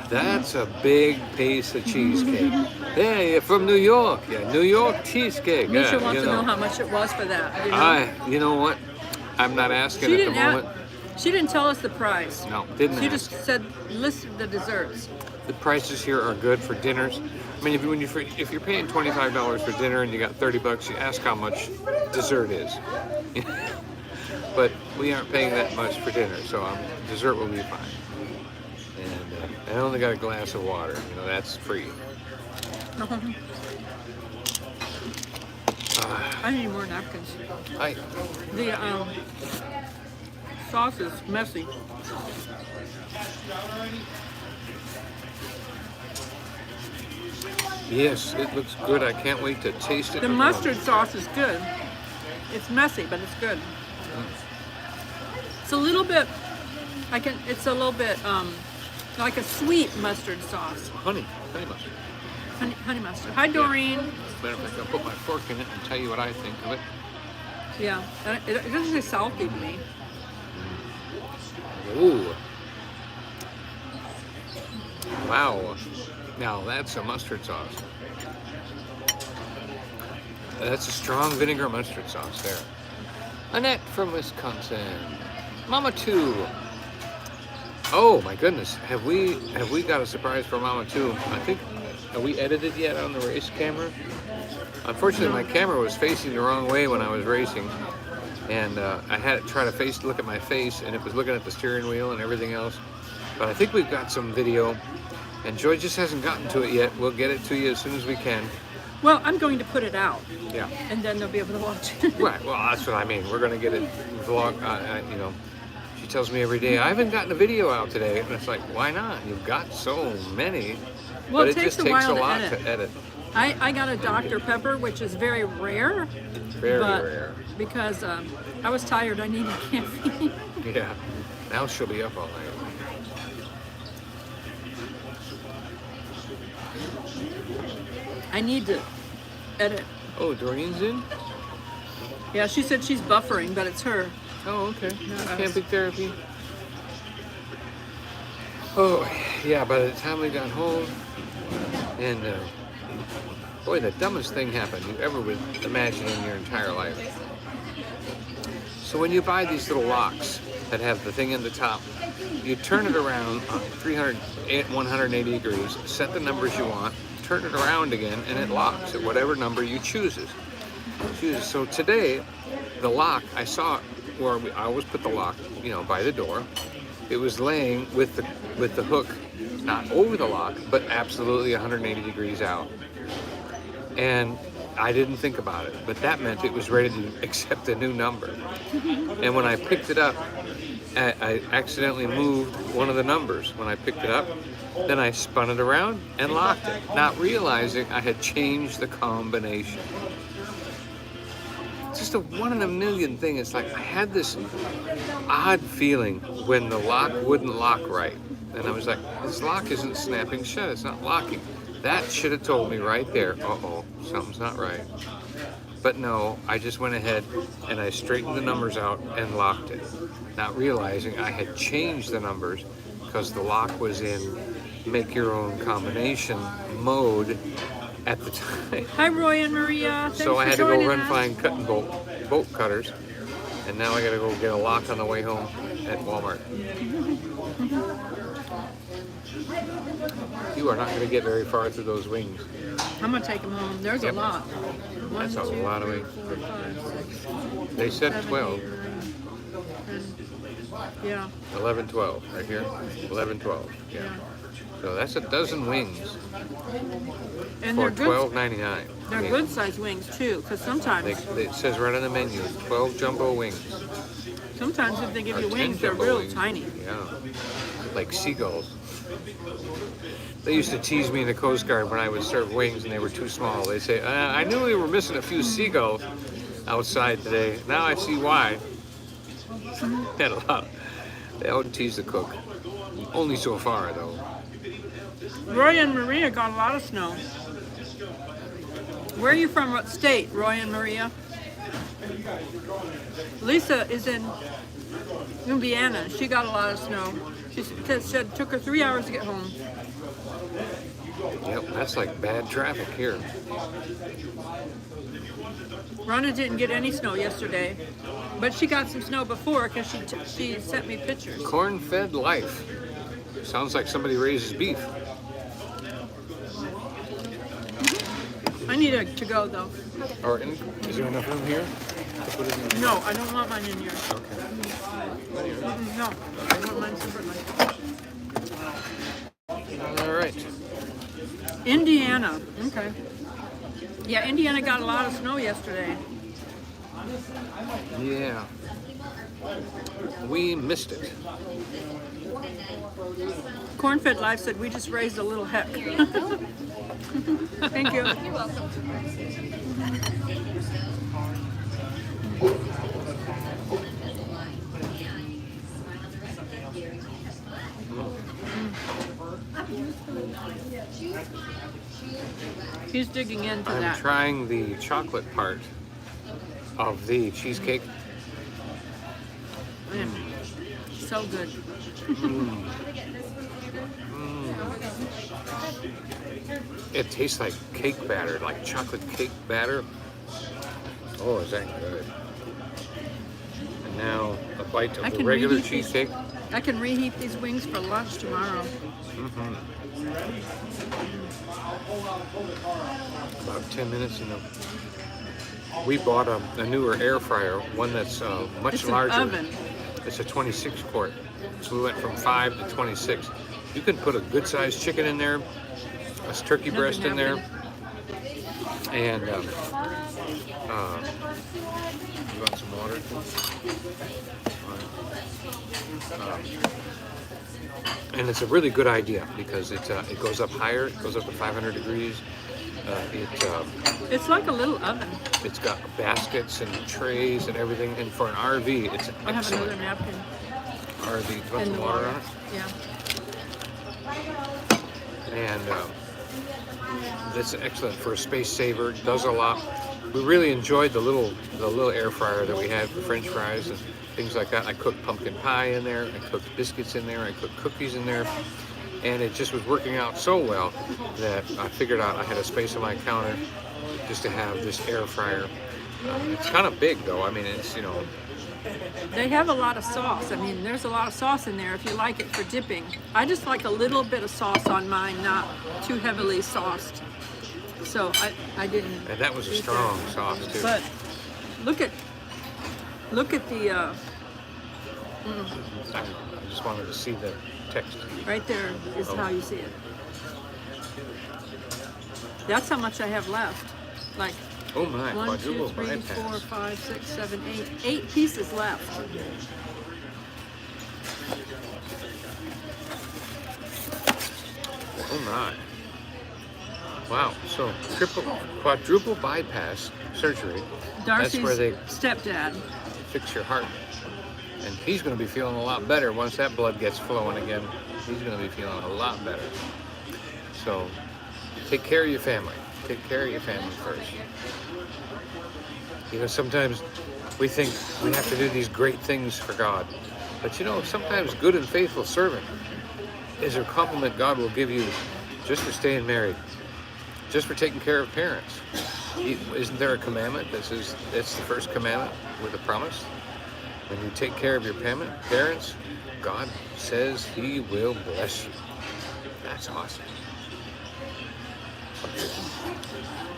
that's a big piece of cheesecake. Hey, you're from New York. Yeah, New York cheesecake. Misha Yeah, wants you to know know. how much it was for that. You know? You know what? I'm not asking She at the didn't moment. She didn't tell us the price. No, didn't She ask. just said listed the desserts. The prices here are good for dinners. I mean, if you're paying $25 for dinner and you got $30, you ask how much dessert is. But we aren't paying that much for dinner, so dessert will be fine. And I only got a glass of water. You know, that's free. I need more napkins. The sauce is messy. Yes, it looks good. I can't wait to taste it. The mustard sauce is good. It's messy, but it's good. It's a little bit, it's a little bit like a sweet mustard sauce. Honey mustard. Honey mustard. Hi, Doreen. Matter of fact, I'll put my fork in it and tell you what I think of it. Yeah, it doesn't taste salty to me. Ooh. Wow. Now that's a mustard sauce. That's a strong vinegar mustard sauce there. Annette from Wisconsin. Mama 2. Oh my goodness. Have we got a surprise for Mama 2? I think, have we edited yet on the race camera? Unfortunately, my camera was facing the wrong way when I was racing. And I had it try to look at my face, and it was looking at the steering wheel and everything else. But I think we've got some video, and Joy just hasn't gotten to it yet. We'll get it to you as soon as we can. Well, I'm going to put it out. Yeah. And then they'll be able to watch it. Right. Well, that's what I mean. We're going to get it vlog. You know, she tells me every day, I haven't gotten a video out today, and it's like, why not? You've got so many. Well, but it takes just a takes while a to lot edit. to edit. I got a Dr. Pepper, which is very rare. Very but rare. Because I was tired, I needed caffeine. Yeah. Now she'll be up all night. I need to edit. Oh, Doreen's in? Yeah, she said she's buffering, but it's her. Oh, okay. No, Camping therapy. Oh, yeah, by the time we got home, and boy, the dumbest thing happened you ever would imagine in your entire life. So when you buy these little locks that have the thing in the top, you turn it around 180 degrees, set the numbers you want, turn it around again, and it locks at whatever number you choose. So today, the lock, I saw where I always put the lock, you know, by the door. It was laying with the hook, not over the lock, but absolutely 180 degrees out. And I didn't think about it, but that meant it was ready to accept a new number. And when I picked it up, I accidentally moved one of the numbers. When I picked it up, then I spun it around and locked it, not realizing I had changed the combination. Just a one in a million thing. It's like I had this odd feeling when the lock wouldn't lock right. And I was like, this lock isn't snapping shut, it's not locking. That should have told me right there, uh-oh, something's not right. But no, I just went ahead and I straightened the numbers out and locked it, not realizing I had changed the numbers because the lock was in make your own combination mode at the time. Hi, Roy and Maria. Thanks So I for had to go joining run us. find cut and bolt cutters, and now I got to go get a lock on the way home at Walmart. You are not going to get very far through those wings. I'm going to take them home. There's Yep. a lot. That's a lot of wings. 4, 5, 6, They said 7, 12. 8, 9, 10. Yeah. 11, 12, right here. 11, 12. Yeah. So that's a dozen wings And for they're good. $12.99. They're good sized wings too, because sometimes It says right on the menu, 12 jumbo wings. sometimes if they give Or you 10 wings, they're jumbo real wings. tiny. Yeah, like seagulls. They used to tease me in the Coast Guard when I would serve wings and they were too small. They'd say, I knew we were missing a few seagulls outside today. Now I see why. Had a lot. They would tease the cook. Only so far, though. Roy and Maria got a lot of snow. Where are you from? What state, Roy and Maria? Lisa is in Indiana. She got a lot of snow. She said it took her 3 hours to get home. Yep, that's like bad traffic here. Rhonda didn't get any snow yesterday, but she got some snow before because she sent me pictures. Corn-fed life. Sounds like somebody raises beef. I need it to go though. Or is there enough room here? To put it in? No, I don't want mine in here. Okay. No, I want mine separately. All right. Indiana. Okay. Yeah, Indiana got a lot of snow yesterday. Yeah. We missed it. Corn-fed Life said we just raised a little heck. Thank you. You're welcome. He's digging into I'm that. trying the chocolate part of the cheesecake. Mm. So good. It tastes like cake batter, like chocolate cake batter. Oh, is that good? And now a bite of I the can regular reheat these. cheesecake. I can reheat these wings for lunch tomorrow. About 10 minutes, and we bought a newer air fryer, one that's much It's an larger. oven. It's a 26 quart, so we went from 5 to 26. You can put a good-sized chicken in there, a turkey breast in there, and you want some water? And it's a really good idea because it goes up higher. It goes up to 500 degrees. It's like a little oven. It's got baskets and trays and everything. And for an RV, it's I have another excellent. napkin. RV, you want And some the water water. on it? Yeah. And it's excellent for a space saver. It does a lot. We really enjoyed the little air fryer that we had for French fries and things like that. I cooked pumpkin pie in there. I cooked biscuits in there. I cooked cookies in there. And it just was working out so well that I figured out I had a space on my counter just to have this air fryer. It's kind of big though. I mean, it's, you know. They have a lot of sauce. I mean, there's a lot of sauce in there if you like it for dipping. I just like a little bit of sauce on mine, not too heavily sauced. So I didn't. And that was a eat strong that. sauce too. But look at the I just wanted to see the text. right there is how you see it. That's how much I have left. Like Oh my, 1, 2, quadruple 3, 4, bypass. 5, 6, 7, 8. 8 pieces left. Oh my. Wow, so quadruple bypass surgery. Darcy's That's where they stepdad. fix your heart. And he's going to be feeling a lot better once that blood gets flowing again. He's going to be feeling a lot better. So take care of your family. Take care of your family first. You know, sometimes we think we have to do these great things for God. But you know, sometimes good and faithful servant is a compliment God will give you just for staying married, just for taking care of parents. Isn't there a commandment that says that's the first commandment with a promise? When you take care of your parents, God says He will bless you. That's awesome.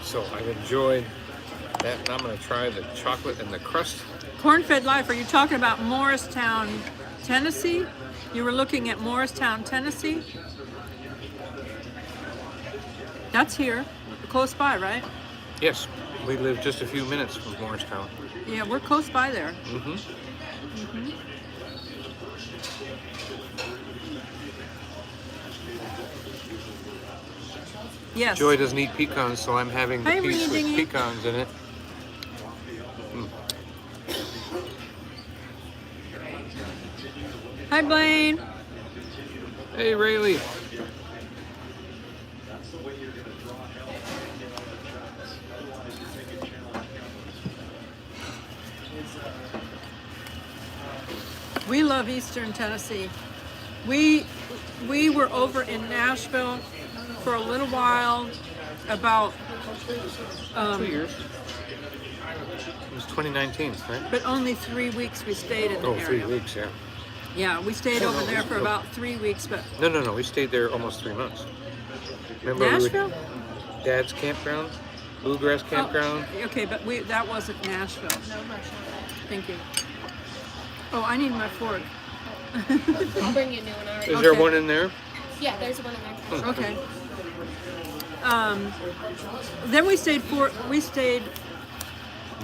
So I've enjoyed that, and I'm going to try the chocolate and the crust. Corn-fed Life, are you talking about Morristown, Tennessee? You were looking at Morristown, Tennessee? That's here, close by, right? Yes, we live just a few minutes from Morristown. Yeah, we're close by there. Mm-hmm. Yes. Joy doesn't eat pecans, so I'm having the Hi, piece with Reedy. pecans in it. Hi, Blaine. Hey, Rayleigh. We love Eastern Tennessee. We were over in Nashville for a little while, about 2 years. It was 2019, right? but only 3 weeks we stayed in the Oh, area. 3 weeks, yeah. Yeah, we stayed over there for about 3 weeks, but No. We stayed there almost 3 months. Remember Nashville? Dad's campground, bluegrass campground. Oh, okay, but that wasn't Nashville. Thank you. Oh, I need my fork. I'll bring you a new one already. Is there Okay. one in there? Yeah, there's one in there. Okay. Then we stayed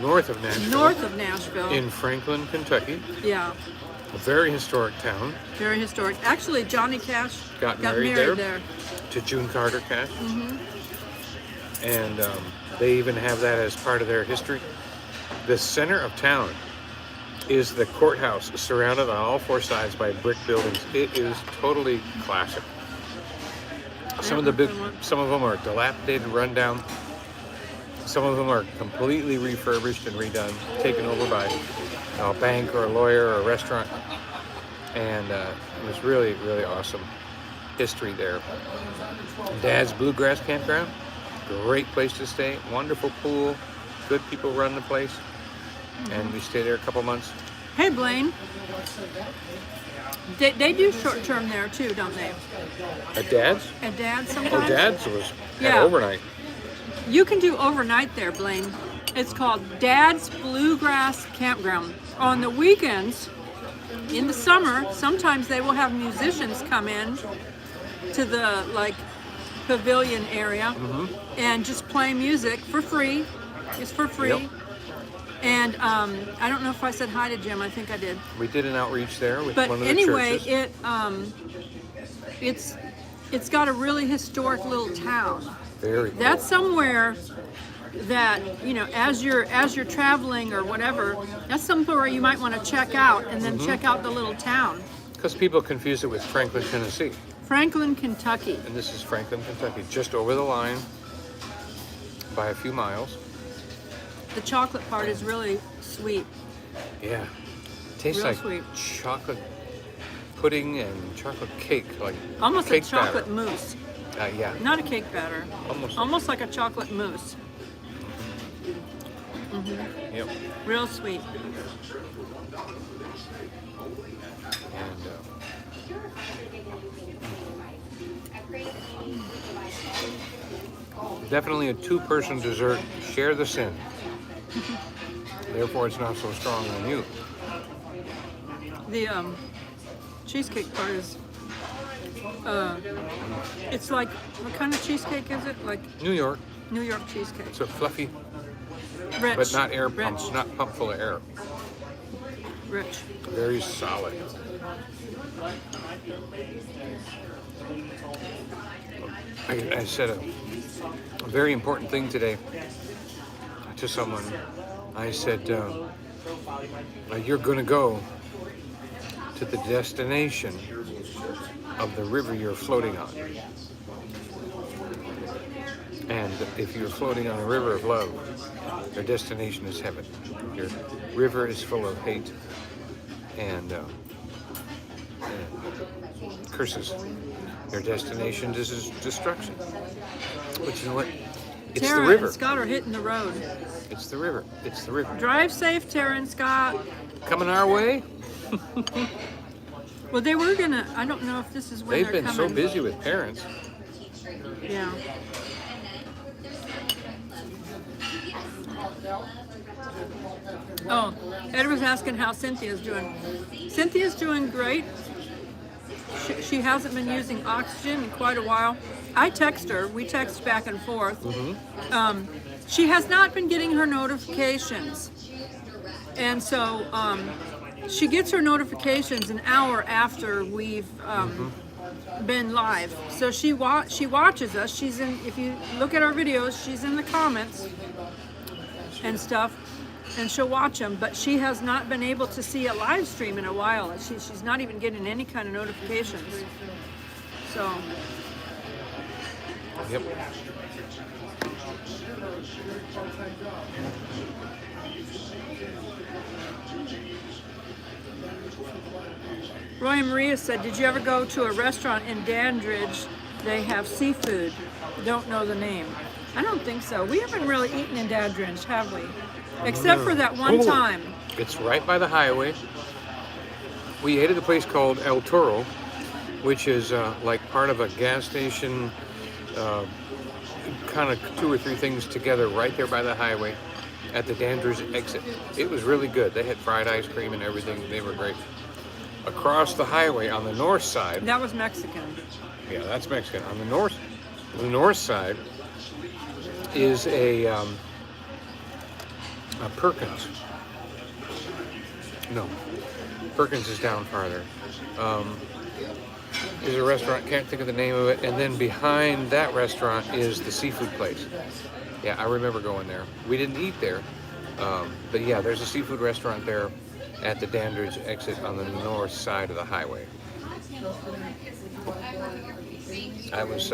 North of Nashville. north of Nashville. In Franklin, Kentucky. Yeah, A very historic town. very historic. Actually, Johnny Cash Got married there. there. To June Carter Cash. And they even have that as part of their history. The center of town is the courthouse, surrounded on all four sides by brick buildings. It is totally classic. Some of them are dilapidated, rundown. Some of them are completely refurbished and redone, taken over by a bank or a lawyer or a restaurant. And it was really, really awesome history there. Dad's Bluegrass Campground, great place to stay, wonderful pool, good people run the place. And we stayed there a couple months. Hey, Blaine. They do short term there too, don't they? At Dad's? At Dad's sometimes? Oh, Dad's was Yeah. overnight. You can do overnight there, Blaine. It's called Dad's Bluegrass Campground. On the weekends, in the summer, sometimes they will have musicians come in to the pavilion area and just play music for free. It's for free. Yep. And I don't know if I said hi to Jim. I think I did. We did an outreach there with But one of the anyway, churches. it's got a really historic little town. Very cool. That's somewhere that, as you're traveling or whatever, that's somewhere you might want to check out and then check out the little town. Because people confuse it with Franklin, Tennessee. Franklin, Kentucky. And this is Franklin, Kentucky, just over the line by a few miles. The chocolate part is really sweet. Yeah. Tastes Real like sweet. chocolate pudding and chocolate cake, like Almost cake like chocolate batter. mousse. Yeah. Not a cake batter. Almost. Like a chocolate mousse. Yep. Real sweet. And definitely a two-person dessert. Share the sin. Therefore, it's not so strong on you. The cheesecake part is, it's like, what kind of cheesecake is it? Like New York. New York cheesecake. It's a fluffy, Rich. but not air Rich. pumps, not pump full of air. Rich. Very solid. I said a very important thing today to someone. I said, you're going to go to the destination of the river you're floating on. And if you're floating on a river of love, your destination is heaven. Your river is full of hate and curses. Your destination is destruction. But you know what? It's Tara the river. and Scott are hitting the road. It's the river. It's the river. Drive safe, Tara and Scott. Coming our way. Well, they were gonna, I don't know if this is when They've they're been coming. so busy with parents. Yeah. Oh, Ed was asking how Cynthia's doing. Cynthia's doing great. She hasn't been using oxygen in quite a while. I text her. We text back and forth. She has not been getting her notifications. And so she gets her notifications an hour after we've been live. So she watches us. She's in, if you look at our videos, she's in the comments and stuff. And she'll watch them, but she has not been able to see a live stream in a while. She's not even getting any kind of notifications. So. Yep. Roy and Maria said, did you ever go to a restaurant in Dandridge? They have seafood. Don't know the name. I don't think so. We haven't really eaten in Dandridge, have we? Except for that one Oh, time. It's right by the highway. We ate at a place called El Toro, which is like part of a gas station, kind of 2 or 3 things together right there by the highway at the Dandridge exit. It was really good. They had fried ice cream and everything. They were great. Across the highway on the north side. That was Mexican. Yeah, that's Mexican. On the north side is a Perkins. No, Perkins is down farther. Is a restaurant, can't think of the name of it, and then behind that restaurant is the seafood place. Yeah, I remember going there. We didn't eat there, but yeah, there's a seafood restaurant there at the Dandridge exit on the north side of the highway. I was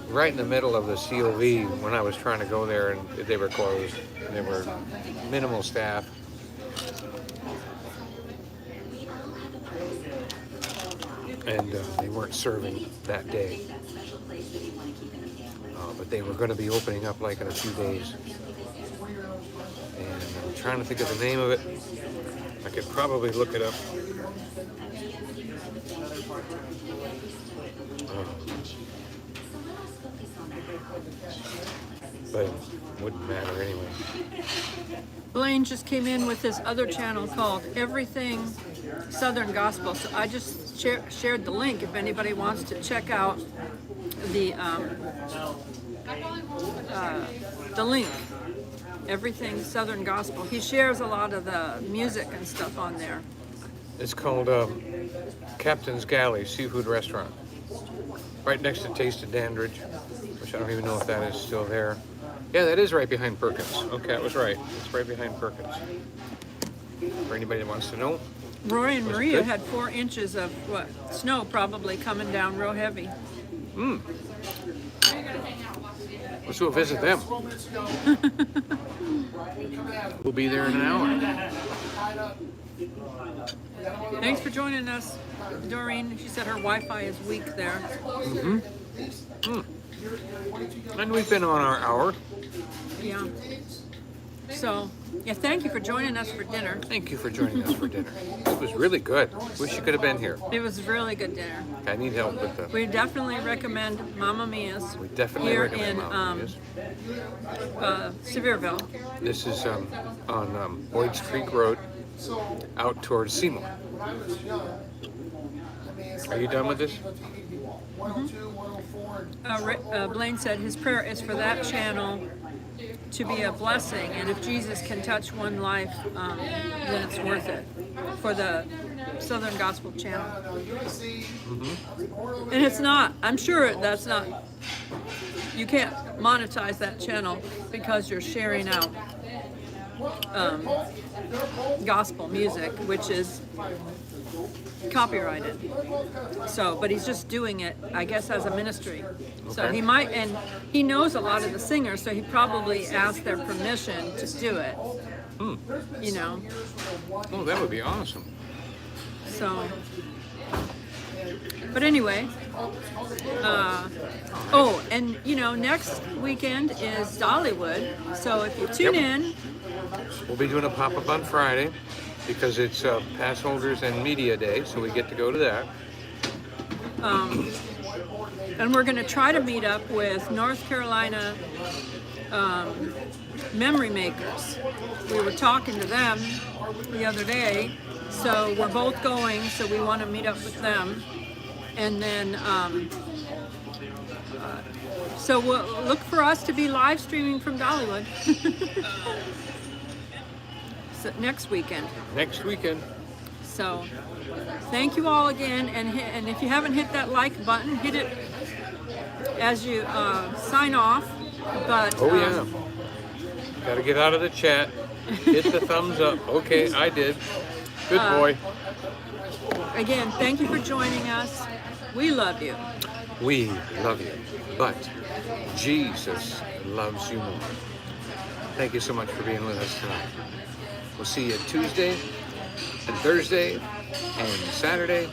right in the middle of the COV when I was trying to go there, and they were closed. They were minimal staff. And they weren't serving that day. But they were going to be opening up like in a few days. And I'm trying to think of the name of it. I could probably look it up. But it wouldn't matter anyway. Blaine just came in with his other channel called Everything Southern Gospel. So I just shared the link if anybody wants to check out the link. Everything Southern Gospel. He shares a lot of the music and stuff on there. It's called Captain's Galley Seafood Restaurant. Right next to Taste of Dandridge, which I don't even know if that is still there. Yeah, that is right behind Perkins. Okay, I was right. It's right behind Perkins. For anybody that wants to know. Roy and Was it Maria good? had 4 inches of what? Snow probably coming down real heavy. Let's go visit them. We'll be there in an hour. Thanks for joining us, Doreen. She said her Wi-Fi is weak there. And we've been on our hour. Yeah. So, yeah, thank you for joining us for dinner. Thank you for joining us for dinner. It was really good. Wish you could have been here. It was really good dinner. I need help with the... We definitely recommend Mamma Mia's We definitely here recommend in Mama Mia's. Sevierville. This is on Boyd's Creek Road, out towards Seymour. Are you done with this? Blaine said his prayer is for that channel to be a blessing, and if Jesus can touch one life, then it's worth it for the Southern Gospel channel. And it's not, I'm sure that's not, you can't monetize that channel because you're sharing out gospel music, which is copyrighted. So, but he's just doing it, I guess, as a ministry. So Okay. he might, and he knows a lot of the singers, so he probably asked their permission to do it. You know, Oh, that would be awesome. so. But anyway, oh, and you know, next weekend is Dollywood. So if you tune in, We'll be doing a pop-up on Friday because it's pass holders and media day, so we get to go to that. and we're going to try to meet up with North Carolina memory makers. We were talking to them the other day, so we're both going, so we want to meet up with them. And then, so we'll look for us to be live streaming from Dollywood. So next weekend. Next weekend. So thank you all again, and if you haven't hit that like button, hit it as you sign off. But Oh, yeah. Got to get out of the chat. Hit the thumbs up. Okay, I did. Good boy. Again, thank you for joining us. We love you. We love you, but Jesus loves you more. Thank you so much for being with us tonight. We'll see you Tuesday and Thursday And Saturday,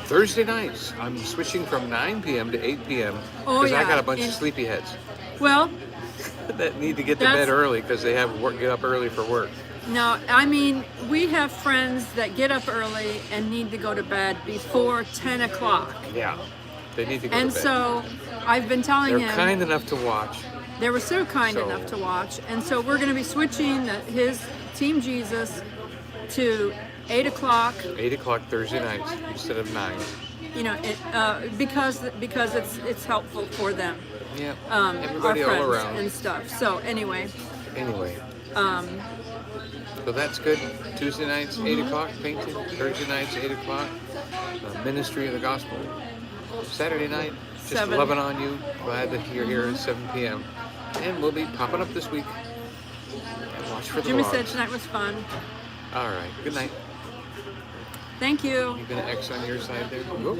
Thursday nights, I'm switching from 9 p.m. to 8 p.m. Oh, because I yeah. got a bunch of And- sleepyheads Well, that need to get to That's- bed early because they have work, get up early for work. no, I mean, we have friends that get up early and need to go to bed before 10 o'clock. Yeah, they need to go And to bed. so I've been telling They're him, kind enough to watch. they were so kind So- enough to watch. And so we're going to be switching his Team Jesus to 8 o'clock, 8 o'clock Thursday nights instead of 9. you know, because it's helpful for them. Yeah, Our everybody all friends around. and stuff. So anyway, Anyway. So that's good. Tuesday nights, 8 o'clock, painting. Thursday nights, 8 o'clock, Ministry of the Gospel. Saturday night, just 7. loving on you. Glad that you're here at 7 p.m. And we'll be popping up this week. And watch for the Jimmy vlogs. said tonight was fun. All right, good night. Thank you. You gonna X on your side there? Go.